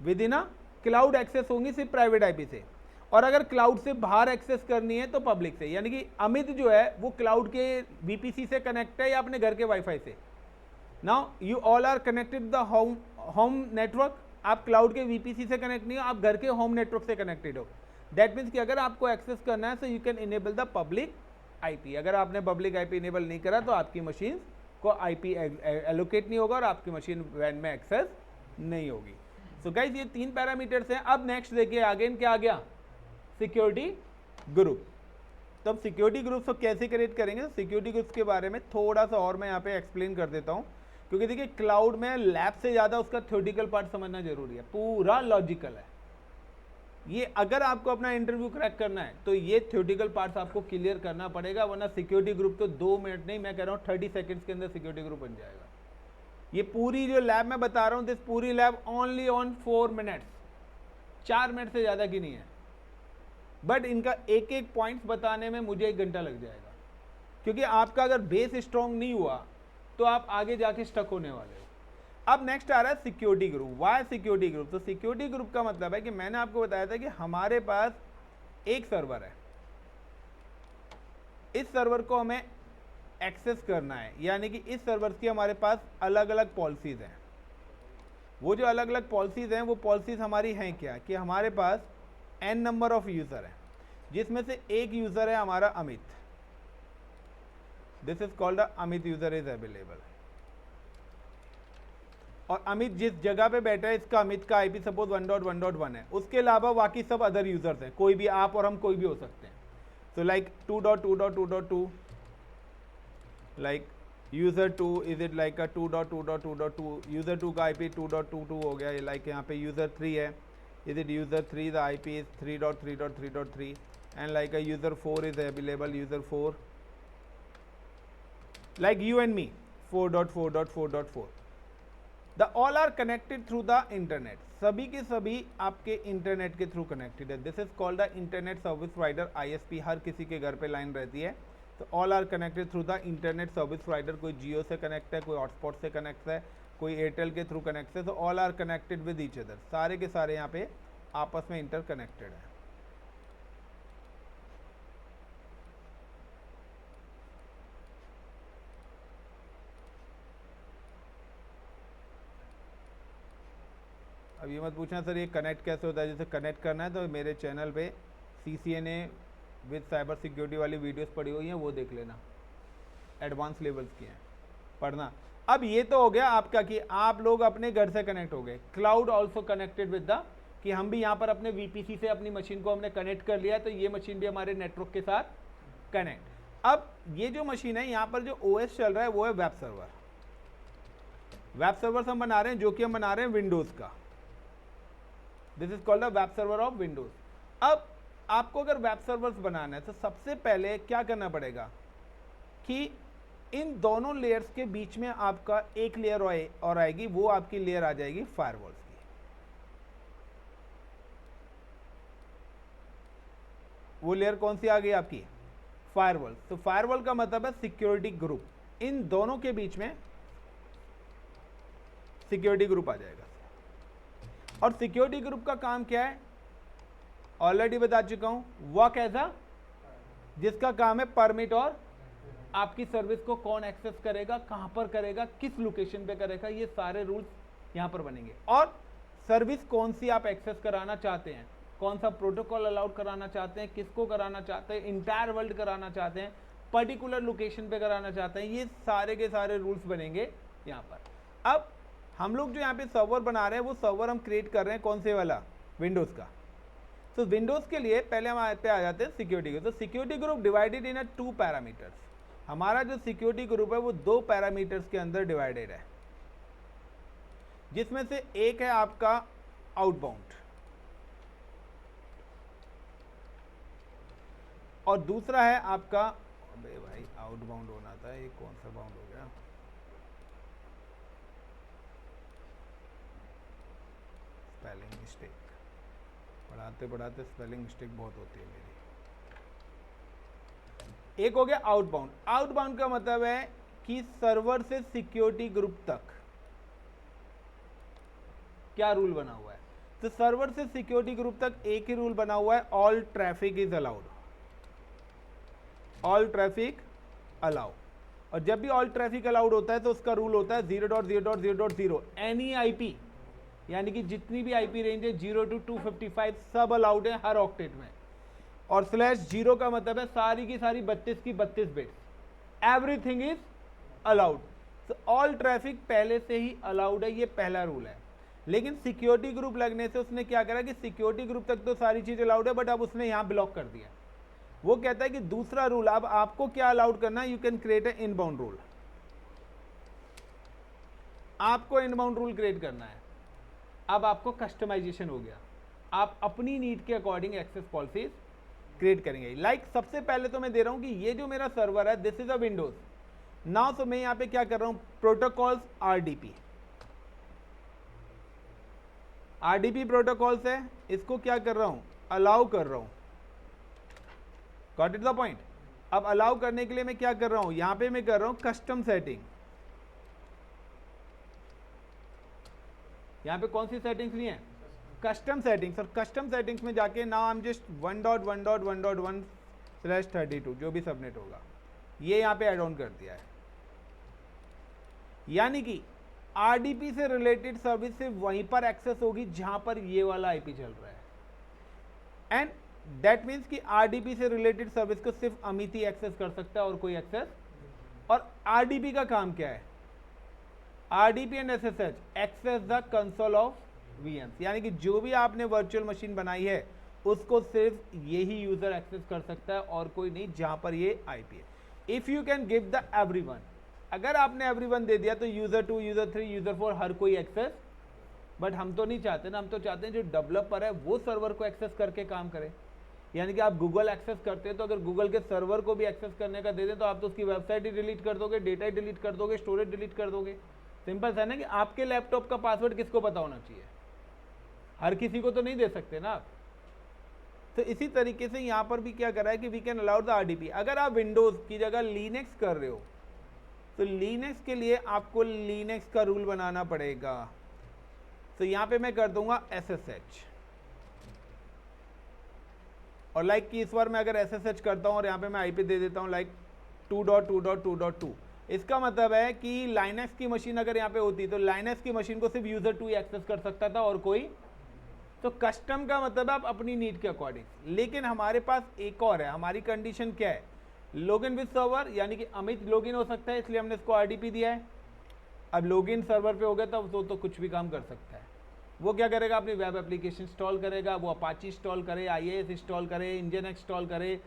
with in a cloud access होंगी सिर्फ प्राइवेट IP से, और अगर क्लाउड से बाहर एक्सेस करनी है तो पब्लिक से। यानी कि अमित जो है वो क्लाउड के VPC से कनेक्ट है या अपने घर के वाईफाई से। Now you all are connected the home network. आप क्लाउड के VPC से कनेक्ट नहीं हो, आप घर के होम नेटवर्क से कनेक्टेड हो। दैट मीन्स कि अगर आपको एक्सेस करना है तो you can enable the public IP। अगर आपने पब्लिक IP इनेबल नहीं करा तो आपकी मशीन को IP एलोकेट नहीं होगा और आपकी मशीन वैन में एक्सेस नहीं होगी। सो गाइज ये 3 पैरामीटर्स हैं। अब नेक्स्ट देखिए आगे क्या आ गया? Security group. तो अब सिक्योरिटी ग्रुप्स को कैसे क्रिएट करेंगे? तो सिक्योरिटी ग्रुप्स के बारे में थोड़ा सा और मैं यहाँ पे एक्सप्लेन कर देता हूँ, क्योंकि देखिए क्लाउड में लैब से ज़्यादा उसका थ्योरेटिकल पार्ट समझना जरूरी है, पूरा लॉजिकल है। ये अगर आपको अपना इंटरव्यू क्रैक करना है तो ये थ्योरेटिकल पार्ट्स आपको क्लियर करना पड़ेगा, वरना सिक्योरिटी ग्रुप तो 2 मिनट नहीं, मैं कह रहा हूँ 30 सेकेंड्स के अंदर सिक्योरिटी ग्रुप बन जाएगा। ये पूरी जो लैब मैं बता रहा हूँ, दिस पूरी lab only on 4 minutes, 4 minute से ज़्यादा की नहीं है। बट इनका एक एक पॉइंट्स बताने में मुझे 1 घंटा लग जाएगा, क्योंकि आपका अगर बेस स्ट्रॉन्ग नहीं हुआ तो आप आगे जाके स्टक होने वाले हो। अब नेक्स्ट आ रहा है security group. Why security group? तो सिक्योरिटी ग्रुप का मतलब है कि मैंने आपको बताया था कि हमारे पास एक सर्वर है, इस सर्वर को हमें एक्सेस करना है, यानी कि इस सर्वर की हमारे पास अलग अलग पॉलिसीज हैं। वो जो अलग अलग पॉलिसीज हैं वो पॉलिसीज हमारी हैं क्या कि हमारे पास n नंबर ऑफ यूजर है, जिसमें से एक यूजर है हमारा Amit. This is called Amit user is available. और अमित जिस जगह पे बैठा है इसका अमित का IP सपोज 1.1.1 है, उसके अलावा बाकी सब अदर यूजर्स हैं, कोई भी आप और हम कोई भी हो सकते हैं। तो like 2.2.2.2 like user 2 is it like 2.2.2.2 user 2 का IP 2.22 हो गया। लाइक यहाँ पे यूजर 3 है, is it user 3 the IP is 3.3.3.3 and like user 4 is available, user 4 like you and me 4.4.4.4 the all are connected through the internet, सभी के सभी आपके इंटरनेट के थ्रू कनेक्टेड है। This is called the internet service provider ISP। हर किसी के घर पे लाइन रहती है, तो all are connected through the internet service provider. कोई जियो से कनेक्ट है, कोई हॉटस्पॉट से कनेक्ट है, कोई एयरटेल के थ्रू कनेक्ट है, तो all are connected with each other, सारे के सारे यहाँ पे आपस में इंटर कनेक्टेड है। अब ये मत पूछना सर ये कनेक्ट कैसे होता है, जैसे कनेक्ट करना है तो मेरे चैनल पे CCNA विद साइबर सिक्योरिटी वाली वीडियोस पड़ी हुई हैं, वो देख लेना, एडवांस लेवल्स की हैं, पढ़ना। अब ये तो हो गया आपका कि आप लोग अपने घर से कनेक्ट हो गए। Cloud also connected with the, कि हम भी यहाँ पर अपने VPC से अपनी मशीन को हमने कनेक्ट कर लिया है, तो ये मशीन भी हमारे नेटवर्क के साथ कनेक्ट। अब ये जो मशीन है यहाँ पर जो OS चल रहा है वो है वेब सर्वर। वेब सर्वर हम बना रहे हैं, जो कि हम बना रहे हैं विंडोज़ का। This is called the web server of Windows. अब आपको अगर वेब सर्वर्स बनाना है तो सबसे पहले क्या करना पड़ेगा कि इन दोनों लेयर्स के बीच में आपका एक लेयर और आएगी, वो आपकी लेयर आ जाएगी फायरवॉल्स की। वो लेयर कौन सी आ गई आपकी? फायरवॉल। तो फायरवॉल का मतलब है सिक्योरिटी ग्रुप। इन दोनों के बीच में सिक्योरिटी ग्रुप आ जाएगा। और सिक्योरिटी ग्रुप का काम क्या है? ऑलरेडी बता चुका हूं, वर्क एज अ, जिसका काम है परमिट और आपकी सर्विस को कौन एक्सेस करेगा, कहां पर करेगा, किस लोकेशन पे करेगा, ये सारे रूल्स यहां पर बनेंगे। और सर्विस कौन सी आप एक्सेस कराना चाहते हैं, कौन सा प्रोटोकॉल अलाउड कराना चाहते हैं, किसको कराना चाहते हैं, इंटायर वर्ल्ड कराना चाहते हैं, पर्टिकुलर लोकेशन पे कराना चाहते हैं, ये सारे के सारे रूल्स बनेंगे यहाँ पर। अब हम लोग जो यहाँ पे सर्वर बना रहे हैं वो सर्वर हम क्रिएट कर रहे हैं कौन से वाला? विंडोज़ का। तो विंडोज़ के लिए पहले हम पे आ जाते हैं सिक्योरिटी ग्रुप। तो security group divided in 2 parameters. हमारा जो सिक्योरिटी ग्रुप है वो 2 पैरामीटर्स के अंदर डिवाइडेड है, जिसमें से एक है आपका आउटबाउंड और दूसरा है आपका, अबे भाई आउटबाउंड होना था, ये कौन सा बाउंड हो गया? स्पेलिंग मिस्टेक, पढ़ाते पढ़ाते स्पेलिंग मिस्टेक बहुत होती है मेरी। एक हो गया आउटबाउंड। आउटबाउंड का मतलब है कि सर्वर से सिक्योरिटी ग्रुप तक क्या रूल बना हुआ है? तो सर्वर से सिक्योरिटी ग्रुप तक एक ही रूल बना हुआ है, all traffic is allowed. All traffic allow. और जब भी ऑल ट्रैफिक अलाउड होता है तो उसका रूल होता है 0.0.0.0 एनी आईपी, यानी कि जितनी भी आईपी रेंज है 0 to 255 सब अलाउड है हर ऑक्टेट में। और /0 का मतलब है सारी की सारी 32 की 32 बिट्स, एवरीथिंग इज अलाउड। तो ऑल ट्रैफिक पहले से ही अलाउड है, ये पहला रूल है। लेकिन सिक्योरिटी ग्रुप लगने से उसने क्या करा कि सिक्योरिटी ग्रुप तक तो सारी चीज अलाउड है, बट अब उसने यहां ब्लॉक कर दिया। वो कहता है कि दूसरा रूल, अब आपको क्या अलाउड करना है, you can create a inbound rule. आपको इनबाउंड रूल क्रिएट करना है। अब आपको कस्टमाइजेशन हो गया, आप अपनी नीड के अकॉर्डिंग एक्सेस पॉलिसीज क्रिएट करेंगे। लाइक सबसे पहले तो मैं दे रहा हूं कि ये जो मेरा सर्वर है this is a Windows now. तो मैं यहां पे क्या कर रहा हूं, प्रोटोकॉल्स आरडीपी प्रोटोकॉल्स है, इसको क्या कर रहा हूं, अलाउ कर रहा हूं। Got it the point? अब अलाउ करने के लिए मैं क्या कर रहा हूं, यहां पे मैं कर रहा हूं कस्टम सेटिंग। यहां पे कौन सी सेटिंग्स ली हैं? Custom settings. और कस्टम सेटिंग्स में जाके नाउ आई एम जस्ट 1.1.1.1/32 जो भी सबनेट होगा ये यहां पे ऐड ऑन कर दिया है। यानी कि आरडीपी से रिलेटेड सर्विस से वहीं पर एक्सेस होगी जहां पर ये वाला आईपी चल रहा है। एंड दैट मीन्स कि आरडीपी से रिलेटेड सर्विस को सिर्फ अमित ही एक्सेस कर सकता है और कोई एक्सेस। और आरडीपी का काम क्या है? RDP and SSH access the console of VMs, यानी कि जो भी आपने वर्चुअल मशीन बनाई है उसको सिर्फ यही यूजर एक्सेस कर सकता है और कोई नहीं, जहां पर ये आईपी है। If you can give the everyone, अगर आपने एवरीवन दे दिया तो यूजर 2, यूजर 3, यूजर 4 हर कोई एक्सेस। बट हम तो नहीं चाहते ना, हम तो चाहते हैं जो डेवलपर है वो सर्वर को एक्सेस करके काम करे। यानी कि आप गूगल एक्सेस करते हैं तो अगर गूगल के सर्वर को भी एक्सेस करने का दे दें तो आप तो उसकी वेबसाइट ही डिलीट कर दोगे, डेटा ही डिलीट कर दोगे, स्टोरेज डिलीट कर दोगे। सिंपल सा ना कि आपके लैपटॉप का पासवर्ड किसको पता होना चाहिए, हर किसी को तो नहीं दे सकते ना आप। तो इसी तरीके से यहाँ पर भी क्या कर रहा है कि we can allow the RDP। अगर आप विंडोज़ की जगह लिनक्स कर रहे हो तो लिनक्स के लिए आपको लिनक्स का रूल बनाना पड़ेगा। तो यहाँ पे मैं कर दूंगा SSH, और लाइक कि इस बार मैं अगर SSH करता हूँ और यहाँ पे मैं IP दे देता हूँ लाइक 2.2.2.2, इसका मतलब है कि लाइनक्स की मशीन अगर यहाँ पे होती तो लाइनक्स की मशीन को सिर्फ यूजर 2 ही एक्सेस कर सकता था और कोई। तो कस्टम का मतलब है आप अपनी नीड के अकॉर्डिंग। लेकिन हमारे पास एक और है, हमारी कंडीशन क्या है, लॉगिन विद सर्वर, यानी कि अमित लॉगिन हो सकता है, इसलिए हमने इसको RDP दिया है। अब लॉगिन सर्वर पे हो गया तब तो कुछ भी काम कर सकता है। वो क्या करेगा, अपनी वेब एप्लीकेशन इंस्टॉल करेगा, वो अपाची इंस्टॉल करे, IIS इंस्टॉल करे, इंजन इंस्टॉल करे,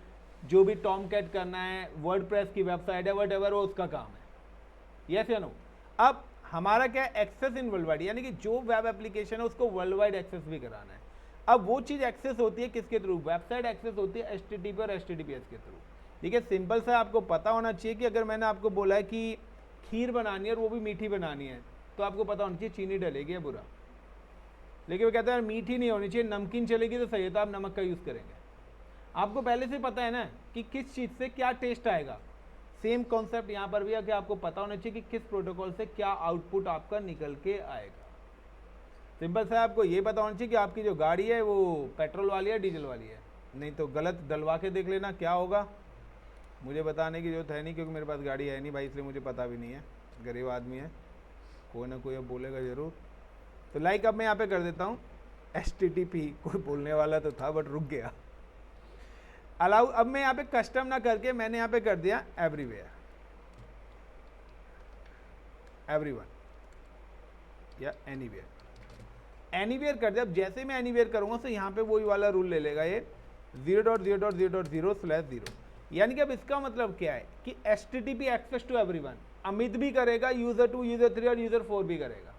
जो भी टॉमकैट करना है, वर्डप्रेस की वेबसाइट है, वटएवर, वो उसका काम है। यस या नो। अब हमारा क्या है, एक्सेस इन वर्ल्ड वाइड, यानी कि जो वेब एप्लीकेशन है उसको वर्ल्ड वाइड एक्सेस भी कराना है। अब वो चीज़ एक्सेस होती है किसके थ्रू, वेबसाइट एक्सेस होती है HTTP और HTTPS के थ्रू। ठीक है, सिंपल सा आपको पता होना चाहिए कि अगर मैंने आपको बोला है कि खीर बनानी है और वो भी मीठी बनानी है तो आपको पता होना चाहिए चीनी डलेगी या बुरा। लेकिन वो कहते हैं मीठी नहीं होनी चाहिए, नमकीन चलेगी तो सही है, तो आप नमक का यूज़ करेंगे। आपको पहले से पता है ना कि किस चीज़ से क्या टेस्ट आएगा। सेम कॉन्सेप्ट यहाँ पर भी है कि आपको पता होना चाहिए कि किस प्रोटोकॉल से क्या आउटपुट आपका निकल के आएगा। सिंपल सा आपको ये पता होना चाहिए कि आपकी जो गाड़ी है वो पेट्रोल वाली है डीजल वाली है, नहीं तो गलत डलवा के देख लेना क्या होगा। मुझे बताने की जरूरत है नहीं क्योंकि मेरे पास गाड़ी है नहीं भाई, इसलिए मुझे पता भी नहीं है, गरीब आदमी है, कोई ना कोई अब बोलेगा ज़रूर। तो लाइक अब मैं यहाँ पे कर देता हूँ HTTP, कोई बोलने वाला तो था बट रुक गया। अलाउ, अब मैं यहाँ पे कस्टम ना करके मैंने यहाँ पे कर दिया एवरीवेयर, एवरीवन या एनीवेयर। एनीवेयर कर दिया। अब जैसे मैं एनीवेयर करूँगा तो यहाँ पे वही वाला रूल ले लेगा ये 0.0.0.0/0। यानी कि अब इसका मतलब क्या है कि HTTP access to everyone Amit भी करेगा, यूजर 2, यूजर 3 और यूजर 4 भी करेगा।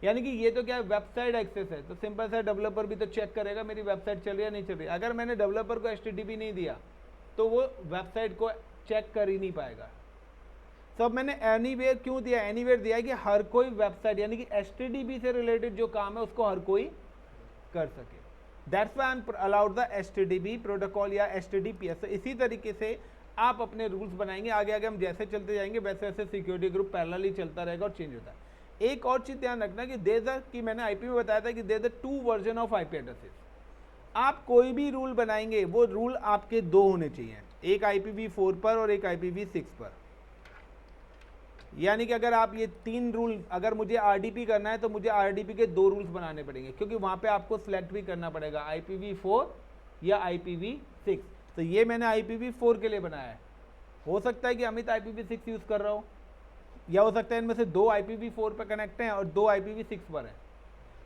यानी कि ये तो क्या है, वेबसाइट एक्सेस है, तो सिंपल सा डेवलपर भी तो चेक करेगा मेरी वेबसाइट चल रही है नहीं चल रही। अगर मैंने डेवलपर को HTTP नहीं दिया तो वो वेबसाइट को चेक कर ही नहीं पाएगा। तो अब मैंने एनीवेयर क्यों दिया, एनीवेयर दिया है कि हर कोई वेबसाइट यानी कि HTTP से रिलेटेड जो काम है उसको हर कोई कर सके। That's why I am allowed the HTTP protocol या HTTPS। तो इसी तरीके से आप अपने रूल्स बनाएंगे, आगे आगे हम जैसे चलते जाएंगे वैसे वैसे सिक्योरिटी ग्रुप पैरेलली चलता रहेगा और चेंज होता है। एक और चीज ध्यान रखना कि कि मैंने IP में बताया था कि there are 2 version of IP addresses. आप कोई भी रूल बनाएंगे वो रूल आपके 2 होने चाहिए, एक IPv4 पर और एक IPv6 पर। यानी कि अगर आप ये 3 रूल, अगर मुझे RDP करना है तो मुझे RDP के 2 रूल्स बनाने पड़ेंगे, क्योंकि वहां पे आपको सिलेक्ट भी करना पड़ेगा IPv4 या IPv6। तो ये मैंने IPv4 के लिए बनाया है। हो सकता है कि अमित IPv6 यूज कर रहा हो, या हो सकता है इनमें से 2 IPv4 पर कनेक्ट हैं और 2 IPv6 पर हैं।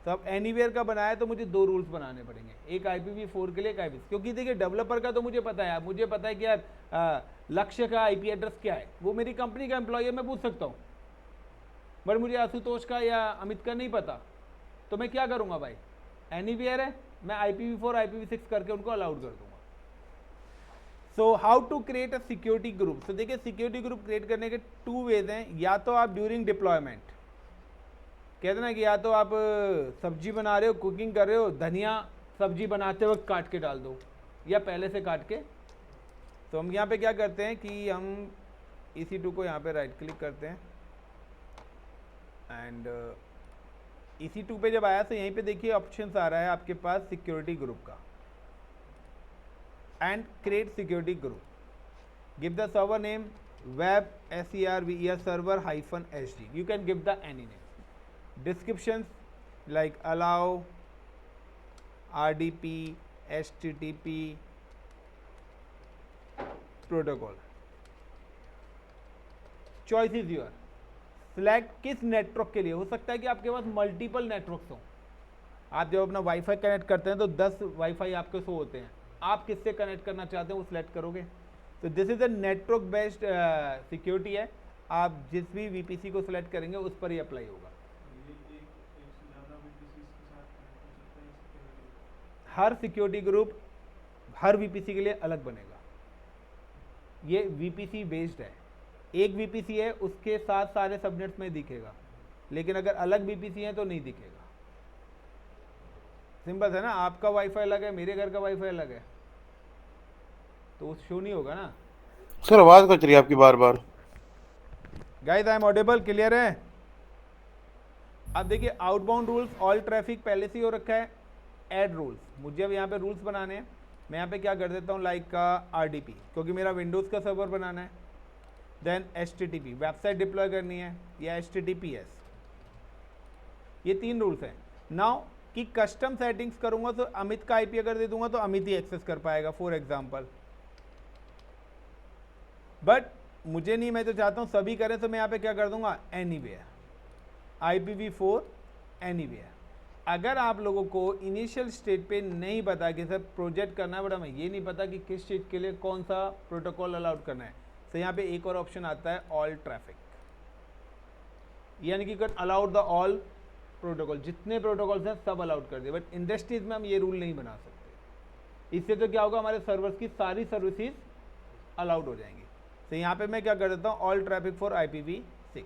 तो अब एनीवेयर का बनाया तो मुझे 2 रूल्स बनाने पड़ेंगे, एक IPv4 के लिए, एक IPv6। क्योंकि देखिए डेवलपर का तो मुझे पता है, मुझे पता है कि यार लक्ष्य का IP एड्रेस क्या है, वो मेरी कंपनी का एम्प्लॉय है, मैं पूछ सकता हूँ। बट मुझे आशुतोष का या अमित का नहीं पता, तो मैं क्या करूँगा भाई, एनीवेयर है, मैं IPv4 IPv6 करके उनको अलाउड कर दूंगा। So how to create a security group. तो देखिए सिक्योरिटी ग्रुप क्रिएट करने के 2 वेज हैं। या तो आप ड्यूरिंग डिप्लॉयमेंट, कहते ना कि या तो आप सब्जी बना रहे हो, कुकिंग कर रहे हो, धनिया सब्जी बनाते वक्त काट के डाल दो या पहले से काट के। तो हम यहाँ पे क्या करते हैं कि हम EC2 को यहाँ पे राइट क्लिक करते हैं एंड EC2 पे जब आया तो यहीं पे देखिए ऑप्शन आ रहा है आपके पास सिक्योरिटी ग्रुप का, and create security group, give the server name web server -sd, you can give the any name, descriptions like allow, RDP, HTTP protocol, choice is your, select किस नेटवर्क के लिए। हो सकता है कि आपके पास मल्टीपल नेटवर्क्स हो, आप जब अपना वाईफाई कनेक्ट करते हैं तो 10 वाईफाई आपके शो होते हैं, आप किससे कनेक्ट करना चाहते हैं वो सिलेक्ट करोगे। तो this is a network based security है, आप जिस भी VPC को सिलेक्ट करेंगे उस पर ही अप्लाई होगा। हर सिक्योरिटी ग्रुप हर वीपीसी के लिए अलग बनेगा। ये वीपीसी बेस्ड है, एक वीपीसी है उसके साथ सारे सबनेट्स में दिखेगा, लेकिन अगर अलग वीपीसी है तो नहीं दिखेगा। सिंपल है ना, आपका वाईफाई अलग है, मेरे घर का वाईफाई अलग है, तो शो नहीं होगा ना। सर आवाज कट रही है आपकी बार बार। Guys I am audible, clear है? अब देखिए आउटबाउंड रूल्स, ऑल ट्रैफिक पहले से ही हो रखा है। ऐड रूल्स, मुझे अब यहाँ पे रूल्स बनाने हैं। मैं यहाँ पे क्या कर देता हूँ, लाइक का RDP, क्योंकि मेरा विंडोज़ का सर्वर बनाना है। देन HTTP, वेबसाइट डिप्लॉय करनी है, या HTTPS। ये 3 रूल्स हैं। नाउ कि कस्टम सेटिंग्स करूँगा तो अमित का IP अगर दे दूंगा तो अमित ही एक्सेस कर पाएगा, फॉर एग्जाम्पल। बट मुझे नहीं, मैं तो चाहता हूँ सभी करें, तो मैं यहाँ पे क्या कर दूंगा, एनीवेयर, IPv4 एनीवेयर। अगर आप लोगों को इनिशियल स्टेज पे नहीं पता कि सर प्रोजेक्ट करना है, बट हमें ये नहीं पता कि किस चीज़ के लिए कौन सा प्रोटोकॉल अलाउड करना है, तो यहाँ पे एक और ऑप्शन आता है ऑल ट्रैफिक, यानी कि अलाउड द ऑल प्रोटोकॉल, जितने प्रोटोकॉल्स हैं सब अलाउड कर दिए। बट इंडस्ट्रीज में हम ये रूल नहीं बना सकते। इससे तो क्या होगा, हमारे सर्वर्स की सारी सर्विसेज अलाउड हो जाएंगी। तो यहाँ पे मैं क्या कर देता हूँ, ऑल ट्रैफिक फॉर IPv6।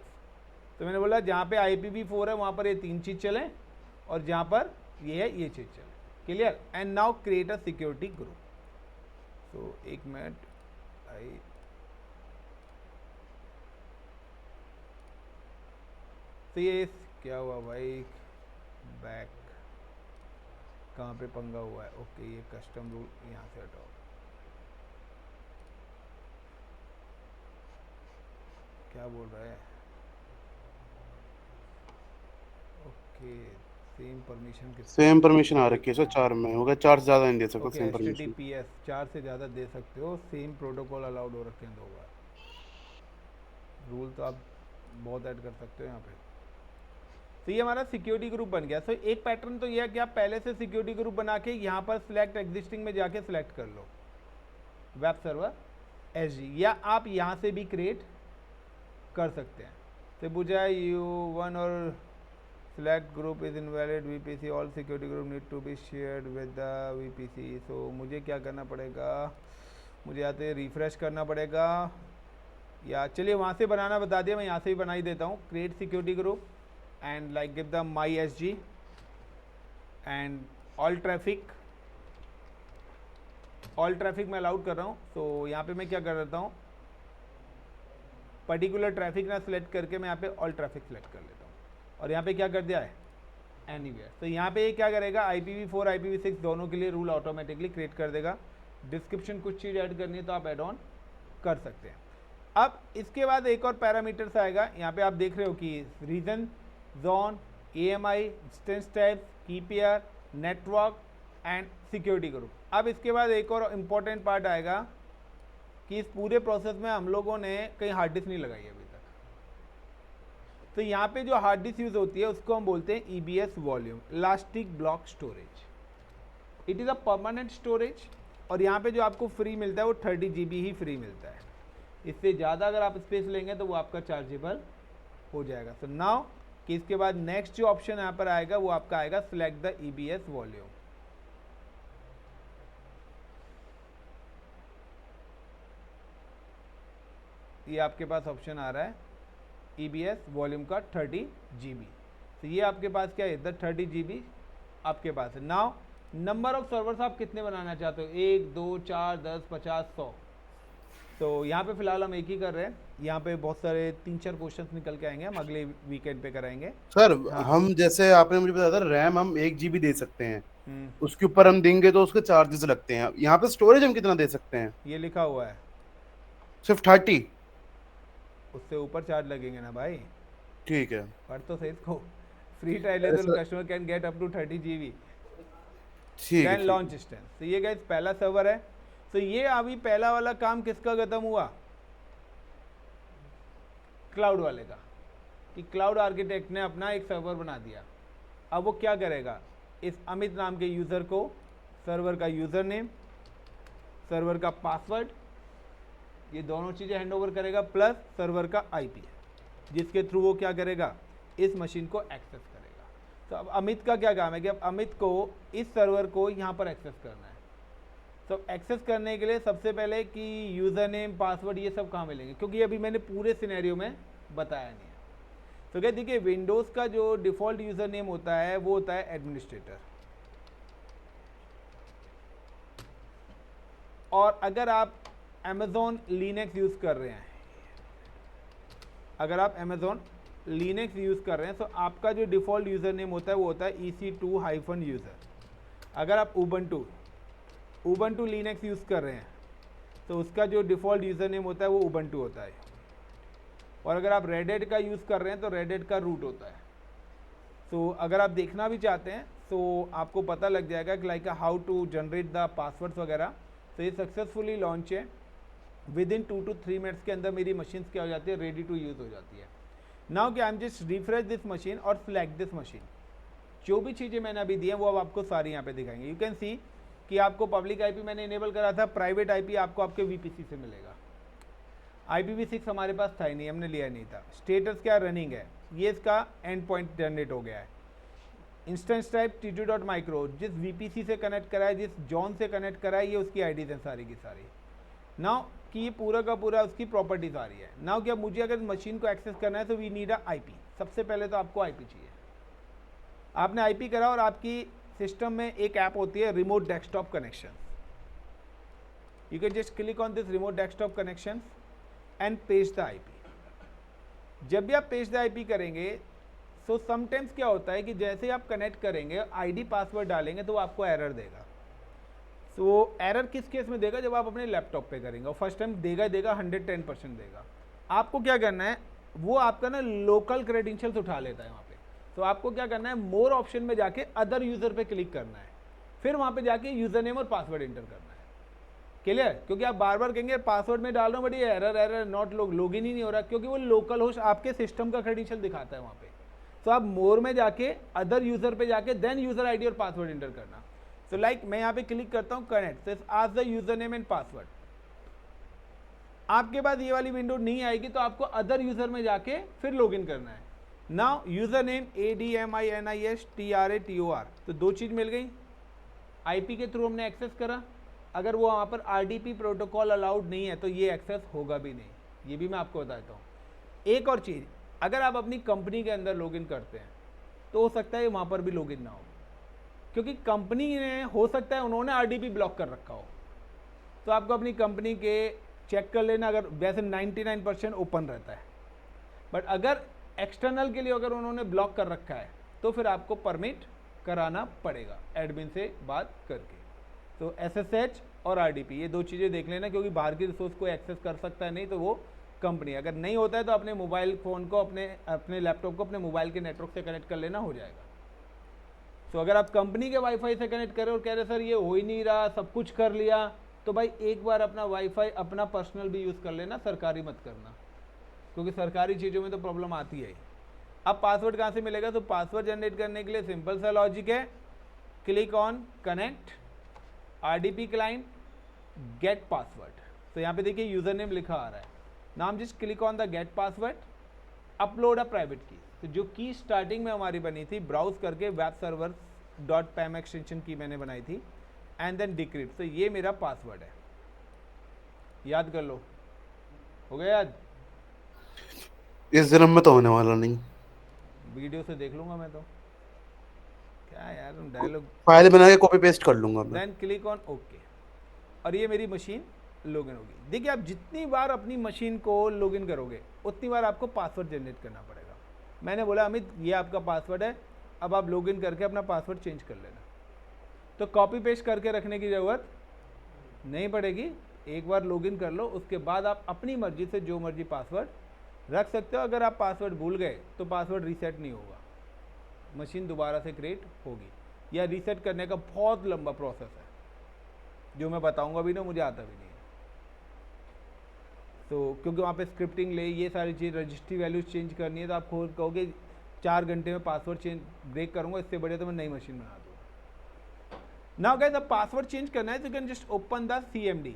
तो मैंने बोला जहाँ पे IPv4 है वहाँ पर ये 3 चीज़ चलें, और जहाँ पर ये है ये चीज़ चले। Clear? And now create a security group. So एक मिनट, तो ये क्या हुआ भाई, बैक कहाँ पे पंगा हुआ है। ओके, ये कस्टम रूल यहाँ से हटाओ। क्या बोल रहा है, ओके, सेम परमिशन आ रखी है सर, 4 में होगा, 4 से ज्यादा नहीं दे सकता। ओके, सेम परमिशन HTTPS 4 से ज़्यादा दे सकते हो, सेम प्रोटोकॉल अलाउड हो रखे हैं 2 बार। रूल तो आप बहुत ऐड कर सकते हो यहाँ पे। तो ये हमारा सिक्योरिटी ग्रुप बन गया। सो एक पैटर्न तो ये है कि आप पहले से सिक्योरिटी ग्रुप बना के यहाँ पर सिलेक्ट एग्जिस्टिंग में जाके सिलेक्ट कर लो वेब सर्वर SG, या आप यहाँ से भी क्रिएट कर सकते हैं। तो बुझा U1 और select group is invalid VPC, all security group need to be shared with the VPC। so मुझे क्या करना पड़ेगा, मुझे यहाँ से रिफ्रेश करना पड़ेगा, या चलिए वहाँ से बनाना बता दिया, मैं यहाँ से भी बना ही देता हूँ। Create security group and like give the my SG and all traffic मैं अलाउड कर रहा हूँ। तो यहाँ पे मैं क्या कर देता हूँ, पर्टिकुलर ट्रैफिक ना सिलेक्ट करके मैं यहाँ पे ऑल ट्रैफिक सिलेक्ट कर लेता हूँ, और यहाँ पे क्या कर दिया है, एनीवेयर। तो यहाँ पे क्या करेगा, IPv4 IPv6 दोनों के लिए रूल ऑटोमेटिकली क्रिएट कर देगा। डिस्क्रिप्शन कुछ चीज़ ऐड करनी है तो आप ऐड ऑन कर सकते हैं। अब इसके बाद एक और पैरामीटर्स आएगा, यहाँ पे आप देख रहे हो कि region, zone, AMI, instance type, key pair, network and security group. अब इसके बाद एक और इम्पोर्टेंट पार्ट आएगा कि इस पूरे प्रोसेस में हम लोगों ने कहीं हार्ड डिस्क नहीं लगाई अभी तक। तो यहाँ पे जो हार्ड डिस्क यूज होती है उसको हम बोलते हैं EBS volume, elastic block storage. It is a permanent storage, और यहाँ पे जो आपको फ्री मिलता है वो 30 GB ही फ्री मिलता है। इससे ज़्यादा अगर आप स्पेस लेंगे तो वो आपका चार्जेबल हो जाएगा। तो नाउ कि इसके बाद नेक्स्ट जो ऑप्शन यहाँ पर आएगा वो आपका आएगा सिलेक्ट द EBS वॉल्यूम। ये आपके पास ऑप्शन आ रहा है EBS वॉल्यूम का 30 GB। तो ये आपके पास क्या है, इधर 30 GB आपके पास है। नाउ नंबर ऑफ सर्वर्स आप कितने बनाना चाहते हो, 1 2 4 10 50 100। तो यहाँ पे फिलहाल हम एक ही कर रहे हैं। यहाँ पे बहुत सारे 3-4 क्वेश्चंस निकल के आएंगे, हम अगले वीकेंड पे कराएंगे सर। हाँ। हम जैसे आपने मुझे बताया था, रैम हम 1 GB दे सकते हैं, उसके ऊपर हम देंगे तो उसके चार्जेस लगते हैं। यहाँ पे स्टोरेज हम कितना दे सकते हैं? ये लिखा हुआ है सिर्फ 30? उससे ऊपर चार्ज लगेंगे ना भाई। ठीक है, पढ़ तो सही इसको। Free trial customer can get up to 30 GB ठीक है। Then launch instance. तो ये गाइस पहला सर्वर है। तो ये अभी पहला वाला काम किसका खत्म हुआ, क्लाउड वाले का, कि क्लाउड आर्किटेक्ट ने अपना एक सर्वर बना दिया। अब वो क्या करेगा, इस अमित नाम के यूज़र को सर्वर का यूज़र नेम, सर्वर का पासवर्ड, ये दोनों चीज़ें हैंडओवर करेगा, प्लस सर्वर का IP, जिसके थ्रू वो क्या करेगा, इस मशीन को एक्सेस करेगा। तो अब अमित का क्या काम है कि अब अमित को इस सर्वर को यहाँ पर एक्सेस करना है। तो एक्सेस करने के लिए सबसे पहले कि यूज़र नेम पासवर्ड ये सब कहाँ मिलेंगे, क्योंकि अभी मैंने पूरे सिनेरियो में बताया नहीं है। तो क्या देखिए, विंडोज़ का जो डिफ़ॉल्ट यूज़र नेम होता है वो होता है एडमिनिस्ट्रेटर, और अगर आप अमेज़ॉन लिनक्स यूज़ कर रहे हैं, अगर आप अमेज़ॉन लिनक्स यूज़ कर रहे हैं तो आपका जो डिफ़ॉल्ट यूज़र नेम होता है वो होता है EC2-user। अगर आप उबंटू लिनक्स यूज़ कर रहे हैं तो उसका जो डिफ़ॉल्ट यूज़र नेम होता है वो उबंटू होता है, और अगर आप रेडिट का यूज़ कर रहे हैं तो रेडिट का रूट होता है। तो अगर आप देखना भी चाहते हैं तो आपको पता लग जाएगा कि like how to generate the passwords वगैरह। तो ये सक्सेसफुली लॉन्च है, विद इन 2 to 3 मिनट्स के अंदर मेरी मशीन क्या हो जाती है, रेडी टू यूज़ हो जाती है। नाउ कि आई am just refresh this machine और सिलेक्ट दिस मशीन। जो भी चीज़ें मैंने अभी दी हैं वो अब आपको सारी यहाँ पे दिखाएंगे। यू कैन सी कि आपको पब्लिक आईपी मैंने इनेबल करा था, प्राइवेट आईपी आपको आपके वीपीसी से मिलेगा। IPv6 हमारे पास था ही नहीं, हमने लिया नहीं था। स्टेटस क्या रनिंग है, ये इसका एंड पॉइंट जनरेट हो गया है। इंस्टेंस टाइप T2.micro, जिस VPC से कनेक्ट करा है, जिस जॉन से कनेक्ट करा है, ये उसकी आईडीज हैं सारी की सारी। नाउ कि ये पूरा का पूरा उसकी प्रॉपर्टीज आ रही है। नाउ क्या मुझे अगर मशीन को एक्सेस करना है तो वी नीड अ IP। सबसे पहले तो आपको IP चाहिए। आपने IP करा और आपकी सिस्टम में एक ऐप होती है remote desktop connection. You can just click on this remote desktop connection and paste the IP। जब भी आप पेस्ट द IP करेंगे तो समटाइम्स क्या होता है कि जैसे आप कनेक्ट करेंगे, ID पासवर्ड डालेंगे तो वो आपको एरर देगा। तो एरर किस केस में देगा, जब आप अपने लैपटॉप पे करेंगे, और फर्स्ट टाइम देगा 110% देगा। आपको क्या करना है, वो आपका ना लोकल क्रेडेंशियल्स उठा लेता है वहाँ पे। तो आपको क्या करना है, मोर ऑप्शन में जाके अदर यूज़र पे क्लिक करना है, फिर वहाँ पे जाके यूज़र नेम और पासवर्ड एंटर करना है। क्लियर? क्योंकि आप बार बार कहेंगे पासवर्ड में डाल रहा हूँ बट ये एरर नॉट लॉगिन ही नहीं हो रहा, क्योंकि वो लोकल होस्ट आपके सिस्टम का क्रेडेंशियल दिखाता है वहाँ पे। तो आप मोर में जाके अदर यूज़र पे जाके देन यूज़र ID और पासवर्ड एंटर करना। तो लाइक मैं यहाँ पे क्लिक करता हूँ कनेक्ट, तो आज the user name and password. आपके पास ये वाली विंडो नहीं आएगी तो आपको अदर यूजर में जाके फिर लॉगिन करना है। नाउ यूजर नेम ADMINISTRATOR, तो दो चीज मिल गई। IP के थ्रू हमने एक्सेस करा, अगर वो वहाँ पर RDP प्रोटोकॉल अलाउड नहीं है तो ये एक्सेस होगा भी नहीं, ये भी मैं आपको बताता हूँ। एक और चीज़, अगर आप अपनी कंपनी के अंदर लॉगिन करते हैं तो हो सकता है वहाँ पर भी लॉगिन ना हो, क्योंकि कंपनी ने हो सकता है उन्होंने RDP ब्लॉक कर रखा हो। तो आपको अपनी कंपनी के चेक कर लेना, अगर वैसे 99% ओपन रहता है, बट अगर एक्सटर्नल के लिए अगर उन्होंने ब्लॉक कर रखा है तो फिर आपको परमिट कराना पड़ेगा एडमिन से बात करके। तो SSH और RDP ये दो चीज़ें देख लेना, क्योंकि बाहर की रिसोर्स को एक्सेस कर सकता है नहीं तो वो कंपनी, अगर नहीं होता है तो अपने मोबाइल फ़ोन को अपने लैपटॉप को अपने मोबाइल के नेटवर्क से कनेक्ट कर लेना, हो जाएगा। तो अगर आप कंपनी के वाईफाई से कनेक्ट करें और कह रहे सर ये हो ही नहीं रहा, सब कुछ कर लिया, तो भाई एक बार अपना वाईफाई अपना पर्सनल भी यूज़ कर लेना, सरकारी मत करना, क्योंकि सरकारी चीज़ों में तो प्रॉब्लम आती है। अब पासवर्ड कहाँ से मिलेगा, तो पासवर्ड जनरेट करने के लिए सिंपल सा लॉजिक है, click on connect RDP client gate password. तो यहाँ पे देखिए यूज़र नेम लिखा आ रहा है, नाम just click on the gate password, upload a private की। तो जो की स्टार्टिंग में हमारी बनी थी ब्राउज करके वेब सर्वर .pem एक्सटेंशन की मैंने बनाई थी, एंड देन डिक्रिप्ट। तो ये मेरा पासवर्ड है, याद कर लो। हो गया याद? इस जन्म में तो होने वाला नहीं, वीडियो से देख लूंगा मैं तो, क्या यार डायलॉग। फाइल बना के कॉपी पेस्ट कर लूंगा मैं। देन क्लिक ऑन ओके, और ये मेरी मशीन लॉगिन होगी। देखिए आप जितनी बार अपनी मशीन को लॉगिन करोगे उतनी बार आपको पासवर्ड जनरेट करना पड़ेगा। मैंने बोला अमित ये आपका पासवर्ड है, अब आप लॉगिन करके अपना पासवर्ड चेंज कर लेना। तो कॉपी पेस्ट करके रखने की ज़रूरत नहीं पड़ेगी, एक बार लॉगिन कर लो, उसके बाद आप अपनी मर्जी से जो मर्जी पासवर्ड रख सकते हो। अगर आप पासवर्ड भूल गए तो पासवर्ड रीसेट नहीं होगा, मशीन दोबारा से क्रिएट होगी, या रीसेट करने का बहुत लंबा प्रोसेस है जो मैं बताऊंगा भी ना, मुझे आता भी नहीं है। तो क्योंकि वहाँ पे स्क्रिप्टिंग ले ये सारी चीज़ रजिस्ट्री वैल्यूज चेंज करनी है, तो आप खुद कहोगे 4 घंटे में पासवर्ड चेंज ब्रेक करूँगा, इससे बढ़िया तो मैं नई मशीन बना दूँगा। नाउ गाइस अब पासवर्ड चेंज करना है तो you can just open the CMD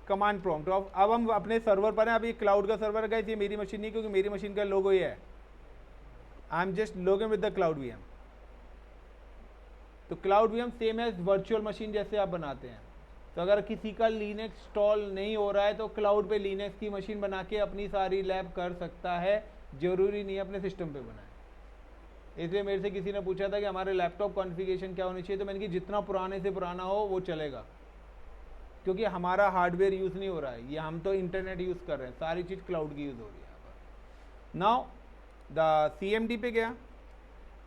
command prompt. तो अब हम अपने सर्वर पर हैं, अब ये क्लाउड का सर्वर है गाइस, ये मेरी मशीन नहीं, क्योंकि मेरी मशीन का लोगो ये है, I am just login with the cloud VM। तो cloud VM same as virtual machine जैसे आप बनाते हैं, तो अगर किसी का लिनक्स इंस्टॉल नहीं हो रहा है तो क्लाउड पे लिनक्स की मशीन बना के अपनी सारी लैब कर सकता है, जरूरी नहीं अपने सिस्टम पे बनाए। इसलिए मेरे से किसी ने पूछा था कि हमारे लैपटॉप कॉन्फ़िगरेशन क्या होनी चाहिए, तो मैंने कि जितना पुराने से पुराना हो वो चलेगा, क्योंकि हमारा हार्डवेयर यूज़ नहीं हो रहा है, ये हम तो इंटरनेट यूज़ कर रहे हैं, सारी चीज़ क्लाउड की यूज़ हो रही है यहाँ पर। नाउ द CMD पे गया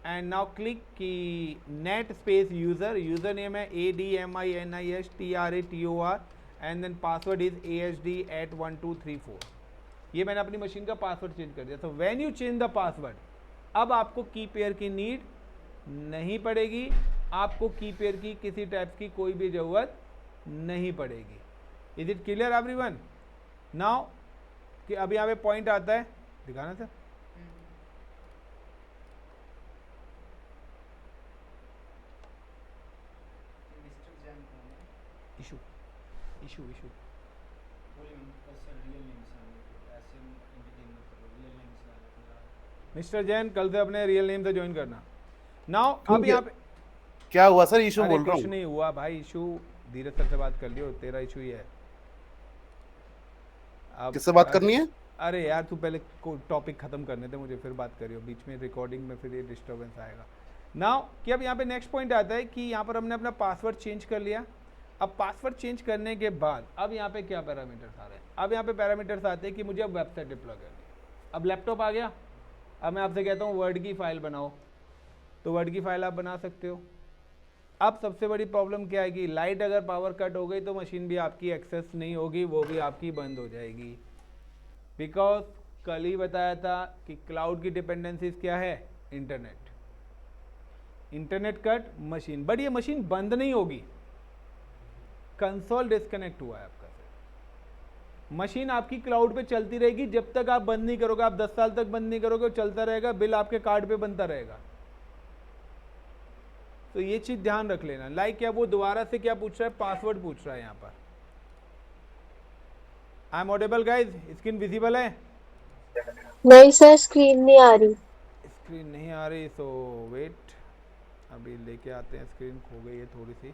एंड नाउ क्लिक की नेट स्पेस यूज़र नेम है ADMINISTRATOR and then password is ASD@1234। ये मैंने अपनी मशीन का पासवर्ड चेंज कर दिया। तो when you change the password, अब आपको की पेयर की नीड नहीं पड़ेगी, आपको की पेयर की किसी टाइप की कोई भी ज़रूरत नहीं पड़ेगी। Is it clear everyone? Now कि अब यहाँ पे पॉइंट आता है, दिखाना sir. Issue issue issue mister Jain कल से अपने रियल नेम से ज्वाइन करना। नाउ अब यहाँ पे क्या हुआ सर? इशू बोल रहा हूँ। कुछ नहीं हुआ भाई, इशू धीरज सर से बात कर लियो, तेरा इशू ही है। अब किससे बात करनी है? अरे यार तू पहले टॉपिक खत्म करने दे मुझे, फिर बात करियो, बीच में रिकॉर्डिंग में फिर ये डिस्टर्बेंस आएगा। नाउ कि अब यहाँ पे नेक्स्ट पॉइंट आता है कि यहाँ पर हमने अपना पासवर्ड चेंज कर लिया। अब पासवर्ड चेंज करने के बाद अब यहाँ पे क्या पैरामीटर्स आ रहे हैं? अब यहाँ पे पैरामीटर्स आते हैं कि मुझे अब वेबसाइट डिप्लॉय करनी है। अब लैपटॉप आ गया, अब मैं आपसे कहता हूँ वर्ड की फाइल बनाओ, तो वर्ड की फाइल आप बना सकते हो। अब सबसे बड़ी प्रॉब्लम क्या है कि लाइट अगर पावर कट हो गई तो मशीन भी आपकी एक्सेस नहीं होगी, वो भी आपकी बंद हो जाएगी। बिकॉज कल ही बताया था कि क्लाउड की डिपेंडेंसीज क्या है? Internet. Internet cut machine, but ये मशीन बंद नहीं होगी, कंसोल डिस्कनेक्ट हुआ है आपका, मशीन आपकी क्लाउड पे चलती रहेगी जब तक आप बंद नहीं करोगे। आप 10 साल तक बंद नहीं करोगे, चलता रहेगा, बिल आपके कार्ड पे बनता रहेगा। तो ये चीज ध्यान रख लेना। लाइक क्या वो दोबारा से क्या पूछ रहा है? पासवर्ड पूछ रहा है यहाँ पर। आई am Audible guys? Screen visible है? नहीं सर, स्क्रीन नहीं आ रही। स्क्रीन नहीं आ रही, सो वेट, अभी लेके आते हैं। स्क्रीन खो गई है थोड़ी सी।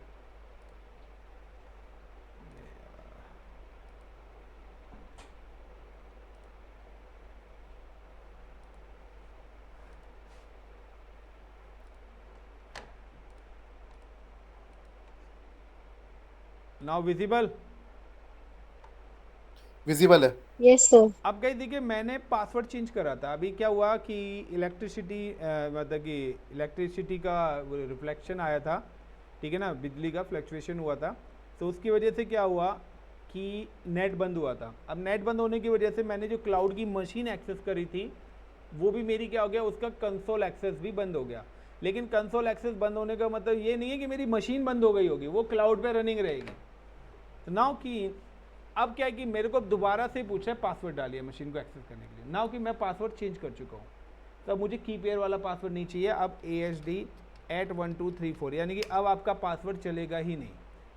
Now visible? विजिबल है। Yes sir. अब गाइस देखिए मैंने पासवर्ड चेंज करा था। अभी क्या हुआ कि इलेक्ट्रिसिटी मतलब कि इलेक्ट्रिसिटी का रिफ्लेक्शन आया था, ठीक है ना, बिजली का फ्लक्चुएशन हुआ था, तो उसकी वजह से क्या हुआ कि नेट बंद हुआ था। अब नेट बंद होने की वजह से मैंने जो क्लाउड की मशीन एक्सेस करी थी वो भी मेरी क्या हो गया, उसका कंसोल एक्सेस भी बंद हो गया। लेकिन कंसोल एक्सेस बंद होने का मतलब ये नहीं है कि मेरी मशीन बंद हो गई होगी, वो क्लाउड पे रनिंग रहेगी। तो नाउ कि अब क्या है कि मेरे को दोबारा से पूछा है पासवर्ड डालिए मशीन को एक्सेस करने के लिए। नाउ कि मैं पासवर्ड चेंज कर चुका हूँ, तो अब मुझे की पेयर वाला पासवर्ड नहीं चाहिए। अब ASD@1234, यानी कि अब आपका पासवर्ड चलेगा ही नहीं।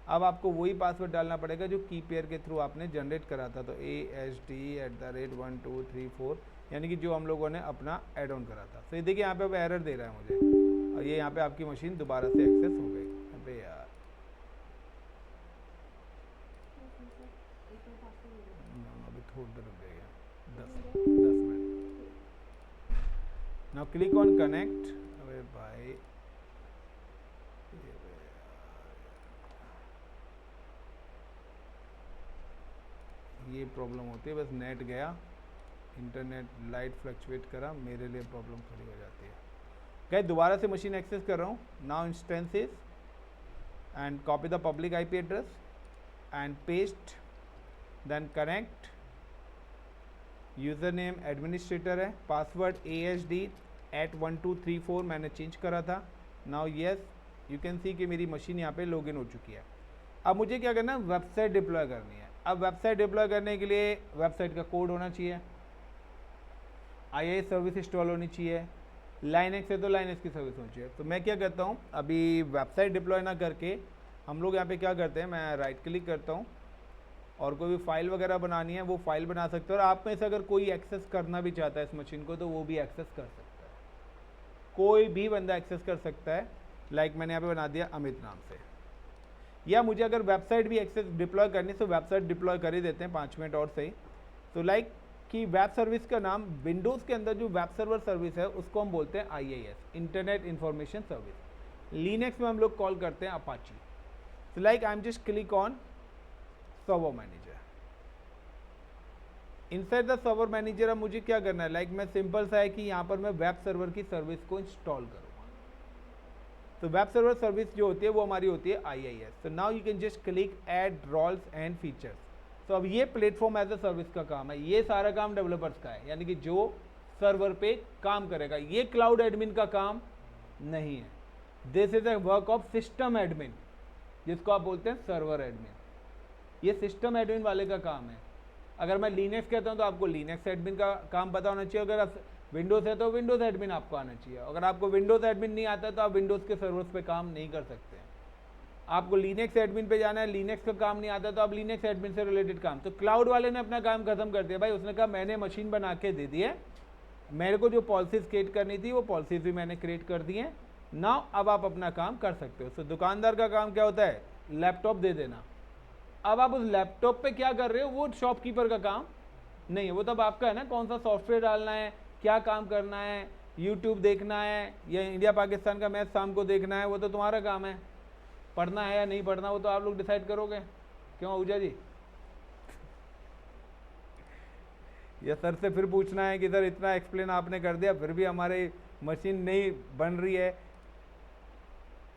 अब आपको वही पासवर्ड डालना पड़ेगा जो की पेयर के थ्रू आपने जनरेट करा था। तो ASD@1234, यानी कि जो हम लोगों ने अपना एड ऑन करा था। तो ये देखिए यहाँ पे अब एरर दे रहा है मुझे, और ये यहाँ पे आपकी मशीन दोबारा से एक्सेस हो गई। अबे यार अभी थोड़ी देर रुक गया, 10 minute. Now click on connect. अबे भाई ये प्रॉब्लम होती है, बस नेट गया, इंटरनेट लाइट फ्लक्चुएट करा, मेरे लिए प्रॉब्लम खड़ी हो जाती है। गाइस दोबारा से मशीन एक्सेस कर रहा हूँ। Now instances and copy the public IP address and paste, then connect. User name administrator है, पासवर्ड ASD@1234 मैंने चेंज करा था। Now yes, you can see कि मेरी मशीन यहाँ पे लॉगिन हो चुकी है। अब मुझे क्या करना है, वेबसाइट डिप्लॉय करनी है। अब वेबसाइट डिप्लॉय करने के लिए वेबसाइट का कोड होना चाहिए, IIS सर्विस इंस्टॉल होनी चाहिए, लाइनेक्स है तो लाइनेक्स की सर्विस होनी चाहिए। तो मैं क्या करता हूँ, अभी वेबसाइट डिप्लॉय ना करके हम लोग यहाँ पे क्या करते हैं, मैं राइट क्लिक करता हूँ और कोई भी फाइल वगैरह बनानी है वो फाइल बना सकते हो। और आप में से अगर कोई एक्सेस करना भी चाहता है इस मशीन को तो वो भी एक्सेस कर सकता है, कोई भी बंदा एक्सेस कर सकता है। लाइक मैंने यहाँ पे बना दिया अमित नाम से। या मुझे अगर वेबसाइट भी एक्सेस डिप्लॉय करनी है तो वेबसाइट डिप्लॉय कर ही देते हैं 5 मिनट और सही। तो लाइक कि वेब सर्विस का नाम विंडोज़ के अंदर जो वेब सर्वर सर्विस है उसको हम बोलते हैं IIS, internet information service. Linux में हम लोग कॉल करते हैं अपाची। तो like I am just click on server manager. Inside the server manager अब मुझे क्या करना है, लाइक मैं सिंपल सा है कि यहाँ पर मैं वेब सर्वर की सर्विस को इंस्टॉल करूँगा। तो वेब सर्वर सर्विस जो होती है वो हमारी होती है IIS। तो now you can just click add roles and features. तो अब ये प्लेटफॉर्म एज ए सर्विस का काम है, ये सारा काम डेवलपर्स का है, यानी कि जो सर्वर पे काम करेगा। ये क्लाउड एडमिन का काम नहीं है। This is a work of system admin, जिसको आप बोलते हैं सर्वर एडमिन। ये सिस्टम एडमिन वाले का काम है। अगर मैं लिनक्स कहता हूँ तो आपको लिनक्स एडमिन का काम पता होना चाहिए। अगर आप विंडोज़ है तो विंडोज़ एडमिन आपको आना चाहिए। अगर आपको विंडोज़ एडमिन नहीं आता तो आप विंडोज़ के सर्वर्स पे काम नहीं कर सकते हैं। आपको लिनक्स एडमिन पे जाना है, लिनक्स का काम नहीं आता तो आप लिनक्स एडमिन से रिलेटेड काम। तो क्लाउड वाले ने अपना काम खत्म कर दिया भाई। उसने कहा मैंने मशीन बना के दे दी है, मेरे को जो पॉलिसीज क्रिएट करनी थी वो पॉलिसीज भी मैंने क्रिएट कर दी हैं। नाउ अब आप अपना काम कर सकते हो। तो दुकानदार का काम क्या होता है, लैपटॉप दे देना। अब आप उस लैपटॉप पे क्या कर रहे हो वो शॉपकीपर का काम नहीं है, वो तब आपका है ना, कौन सा सॉफ्टवेयर डालना है, क्या काम करना है, यूट्यूब देखना है या इंडिया पाकिस्तान का मैच शाम को देखना है, वो तो तुम्हारा काम है। पढ़ना है या नहीं पढ़ना वो तो आप लोग डिसाइड करोगे। क्यों आहूजा जी? या सर से फिर पूछना है कि सर इतना एक्सप्लेन आपने कर दिया फिर भी हमारी मशीन नहीं बन रही है।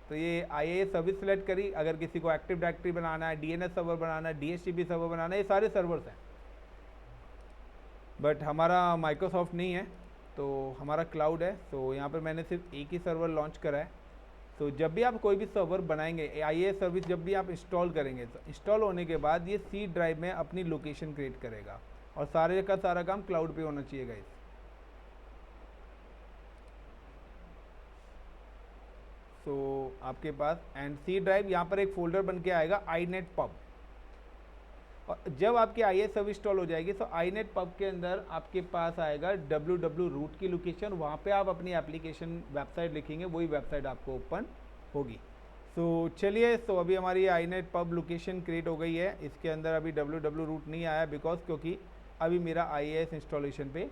तो ये IIS सर्विस सेलेक्ट करी। अगर किसी को एक्टिव डायरेक्टरी बनाना है, DNS सर्वर बनाना है, DHCP सर्वर बनाना है, ये सारे सर्वर्स हैं। बट हमारा माइक्रोसॉफ्ट नहीं है तो हमारा क्लाउड है। तो यहाँ पर मैंने सिर्फ एक ही सर्वर लॉन्च करा है। तो जब भी आप कोई भी सर्वर बनाएंगे, IIS सर्विस जब भी आप इंस्टॉल करेंगे तो इंस्टॉल होने के बाद ये C ड्राइव में अपनी लोकेशन क्रिएट करेगा और सारे का सारा काम क्लाउड पे होना चाहिए गाइस। तो आपके पास एंड C ड्राइव यहाँ पर एक फोल्डर बन के आएगा iNet pub। और जब आपकी IIS सर्विस इंस्टॉल हो जाएगी तो iNet pub के अंदर आपके पास आएगा www रूट की लोकेशन। वहाँ पे आप अपनी एप्लीकेशन वेबसाइट लिखेंगे, वही वेबसाइट आपको ओपन होगी। तो चलिए, तो अभी हमारी iNet pub लोकेशन क्रिएट हो गई है। इसके अंदर अभी www रूट नहीं आया बिकॉज क्योंकि अभी मेरा IIS इंस्टॉलेशन पे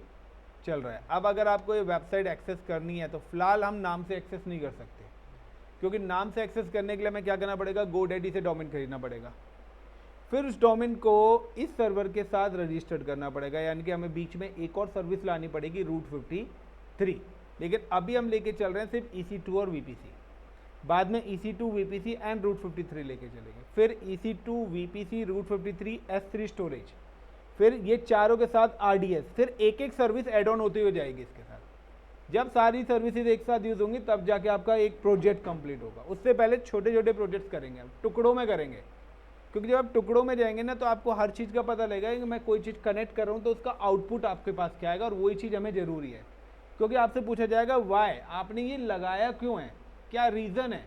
चल रहा है। अब अगर आपको ये वेबसाइट एक्सेस करनी है तो फिलहाल हम नाम से एक्सेस नहीं कर सकते, क्योंकि नाम से एक्सेस करने के लिए हमें क्या करना पड़ेगा, GoDaddy से डोमेन खरीदना पड़ेगा। फिर उस डोमेन को इस सर्वर के साथ रजिस्टर्ड करना पड़ेगा, यानी कि हमें बीच में एक और सर्विस लानी पड़ेगी रूट 53। लेकिन अभी हम लेके चल रहे हैं सिर्फ EC2 और VPC। बाद में EC2 VPC एंड रूट 53 लेके चलेंगे। फिर EC2 VPC root 53 S3 storage, फिर ये चारों के साथ RDS, फिर एक एक सर्विस एड ऑन होती हुई जाएगी इसके साथ। जब सारी सर्विसेज एक साथ यूज होंगी तब जाके आपका एक प्रोजेक्ट कंप्लीट होगा। उससे पहले छोटे छोटे प्रोजेक्ट्स करेंगे, हम टुकड़ों में करेंगे, क्योंकि जब आप टुकड़ों में जाएंगे ना तो आपको हर चीज़ का पता लगेगा कि मैं कोई चीज़ कनेक्ट कर रहा हूँ तो उसका आउटपुट आपके पास क्या आएगा, और वही चीज़ हमें ज़रूरी है। क्योंकि आपसे पूछा जाएगा वाई, आपने ये लगाया क्यों है, क्या रीज़न है,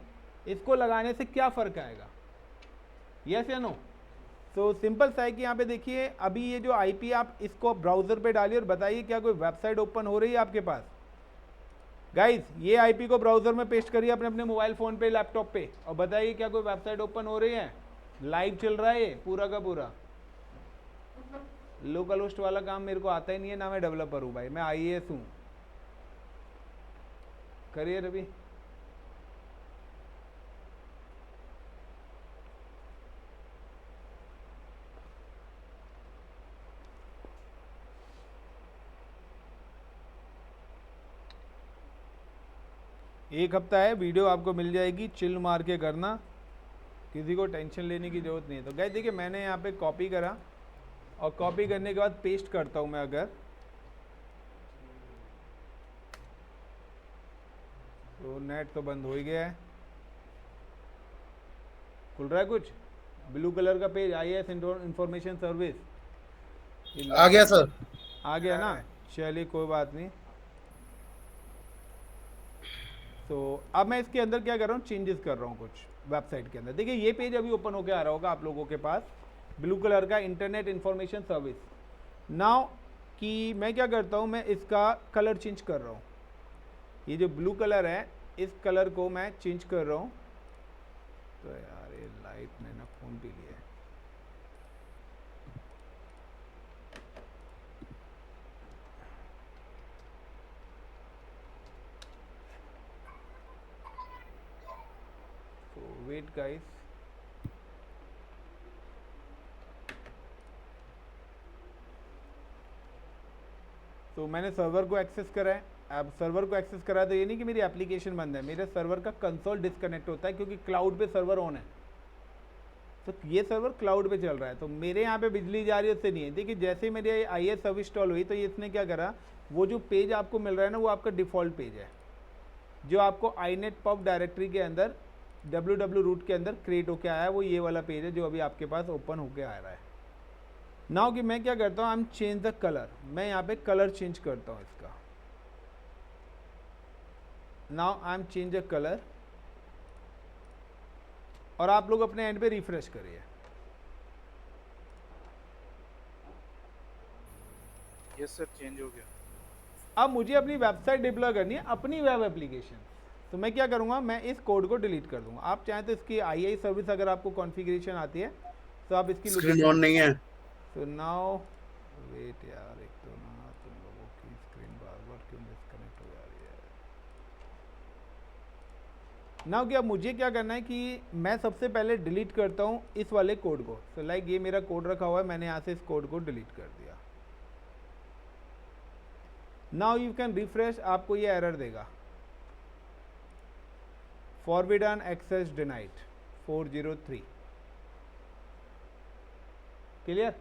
इसको लगाने से क्या फ़र्क आएगा, यस या नो। तो सिंपल सा है कि यहाँ पे देखिए अभी ये जो IP आप इसको ब्राउज़र पे डालिए और बताइए क्या कोई वेबसाइट ओपन हो रही है आपके पास। गाइस ये IP को ब्राउज़र में पेस्ट करिए अपने अपने मोबाइल फ़ोन पे, लैपटॉप पे, और बताइए क्या कोई वेबसाइट ओपन हो रही है। लाइव चल रहा है ये पूरा का पूरा। लोकल होस्ट वाला काम मेरे को आता ही नहीं है, ना मैं डेवलपर हूँ भाई, मैं IAS हूँ। करिए रवि। एक हफ्ता है, वीडियो आपको मिल जाएगी, चिल मार के करना, किसी को टेंशन लेने की ज़रूरत नहीं है। तो गाइस देखिए मैंने यहाँ पे कॉपी करा और कॉपी करने के बाद पेस्ट करता हूँ मैं। अगर तो नेट तो बंद हो ही गया है, खुल रहा है कुछ ब्लू कलर का पेज, IAS इंफॉर्मेशन सर्विस आ गया सर, आ गया ना, चलिए कोई बात नहीं। तो अब मैं इसके अंदर क्या कर रहा हूँ, चेंजेस कर रहा हूँ कुछ वेबसाइट के अंदर। देखिए ये पेज अभी ओपन होके आ रहा होगा आप लोगों के पास, ब्लू कलर का इंटरनेट इंफॉर्मेशन सर्विस। नाउ कि मैं क्या करता हूँ, मैं इसका कलर चेंज कर रहा हूँ। ये जो ब्लू कलर है इस कलर को मैं चेंज कर रहा हूँ तो यार ये लाइट ने ना खून पी लिया है। तो वेट गाइस, तो मैंने सर्वर को एक्सेस करा है। अब सर्वर को एक्सेस करा तो ये नहीं कि मेरी एप्लीकेशन बंद है, मेरे सर्वर का कंसोल डिस्कनेक्ट होता है क्योंकि क्लाउड पे सर्वर ऑन है। तो ये सर्वर क्लाउड पे चल रहा है, तो मेरे यहाँ पे बिजली जा रही है, उससे नहीं है। देखिए जैसे ही मेरी IIS सर्विस इंस्टॉल हुई तो ये इसने क्या करा, वो जो पेज आपको मिल रहा है ना, वो आपका डिफ़ॉल्ट पेज है जो आपको inet pub डायरेक्टरी के अंदर www रूट के अंदर क्रिएट होके आया है। वो ये वाला पेज है जो अभी आपके पास ओपन होके आ रहा है। नाउ कि मैं क्या करता हूँ, I am change the colour, मैं यहाँ पे कलर चेंज करता हूँ इसका। Now I am change the colour, और आप लोग अपने एंड पे रिफ्रेश करिए। यस सर, चेंज हो गया। अब मुझे अपनी वेबसाइट डिप्लॉय करनी है, अपनी वेब एप्लीकेशन। तो मैं क्या करूँगा, मैं इस कोड को डिलीट कर दूंगा। आप चाहें तो इसकी II सर्विस अगर आपको कॉन्फ़िगरेशन आती है तो आप इसकी स्क्रीन ऑन नहीं है। तो नाउ वेट यार, एक तो ना तुम लोगों की स्क्रीन बार बार क्यों डिस्कनेक्ट हो जा रही है। नाउ क्या मुझे क्या करना है कि मैं सबसे पहले डिलीट करता हूँ इस वाले कोड को। तो लाइक ये मेरा कोड रखा हुआ है, मैंने यहाँ से इस कोड को डिलीट कर दिया। नाउ यू कैन रिफ्रेश, आपको ये एरर देगा, फॉरबिडन एक्सेस डिनाइड 403। क्लियर।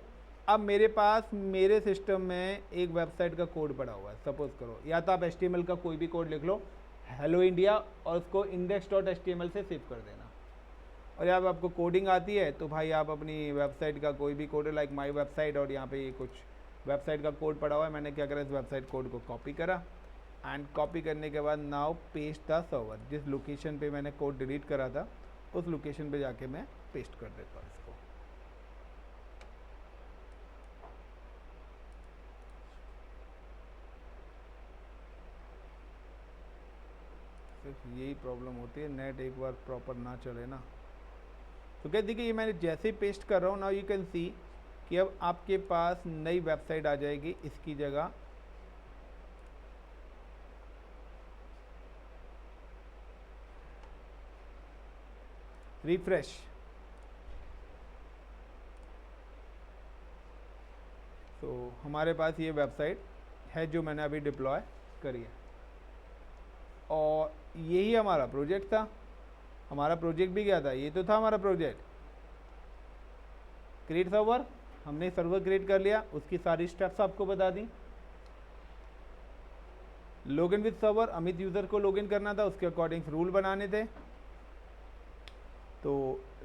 अब मेरे पास मेरे सिस्टम में एक वेबसाइट का कोड पड़ा हुआ है। सपोज करो, या तो आप HTML का कोई भी कोड लिख लो, हेलो इंडिया, और उसको index.html से सेव कर देना। और जब आपको कोडिंग आती है तो भाई आप अपनी वेबसाइट का कोई भी कोड, लाइक माई वेबसाइट, और यहाँ पे ये कुछ वेबसाइट का कोड पड़ा हुआ है। मैंने क्या करा, इस वेबसाइट कोड को कॉपी करा, एंड कॉपी करने के बाद नाउ पेस्ट द सर्वर, जिस लोकेशन पे मैंने कोड डिलीट करा था उस लोकेशन पे जाके मैं पेस्ट कर देता हूँ इसको। सिर्फ यही प्रॉब्लम होती है, नेट एक बार प्रॉपर ना चले ना। तो क्या देखिए, ये मैंने जैसे ही पेस्ट कर रहा हूँ, नाउ यू कैन सी कि अब आपके पास नई वेबसाइट आ जाएगी इसकी जगह। रिफ्रेश, तो हमारे पास ये वेबसाइट है जो मैंने अभी डिप्लॉय करी है, और यही हमारा प्रोजेक्ट था। हमारा प्रोजेक्ट भी क्या था, ये तो था हमारा प्रोजेक्ट, क्रिएट सर्वर। हमने सर्वर क्रिएट कर लिया, उसकी सारी स्टेप्स आपको बता दी। Login with server, Amit user को लॉगिन करना था, उसके अकॉर्डिंग रूल बनाने थे। तो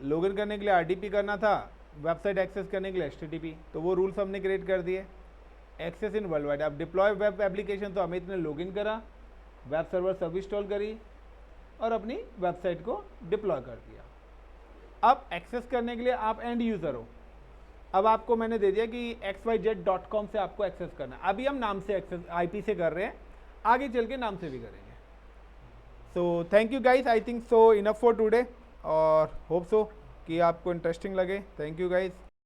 लॉगिन करने के लिए RDP करना था, वेबसाइट एक्सेस करने के लिए HTTP, तो वो रूल्स हमने क्रिएट कर दिए। एक्सेस इन वर्ल्ड वाइड, अब डिप्लॉय वेब एप्लीकेशन, तो अमित ने लॉगिन करा, वेब सर्वर सर्विस इंस्टॉल करी और अपनी वेबसाइट को डिप्लॉय कर दिया। अब एक्सेस करने के लिए आप एंड यूज़र हो। अब आपको मैंने दे दिया कि xyz.com से आपको एक्सेस करना है। अभी हम नाम से एक्सेस IP से कर रहे हैं, आगे चल के नाम से भी करेंगे। So thank you guys, I think so enough for today, और होप सो कि आपको इंटरेस्टिंग लगे। Thank you guys.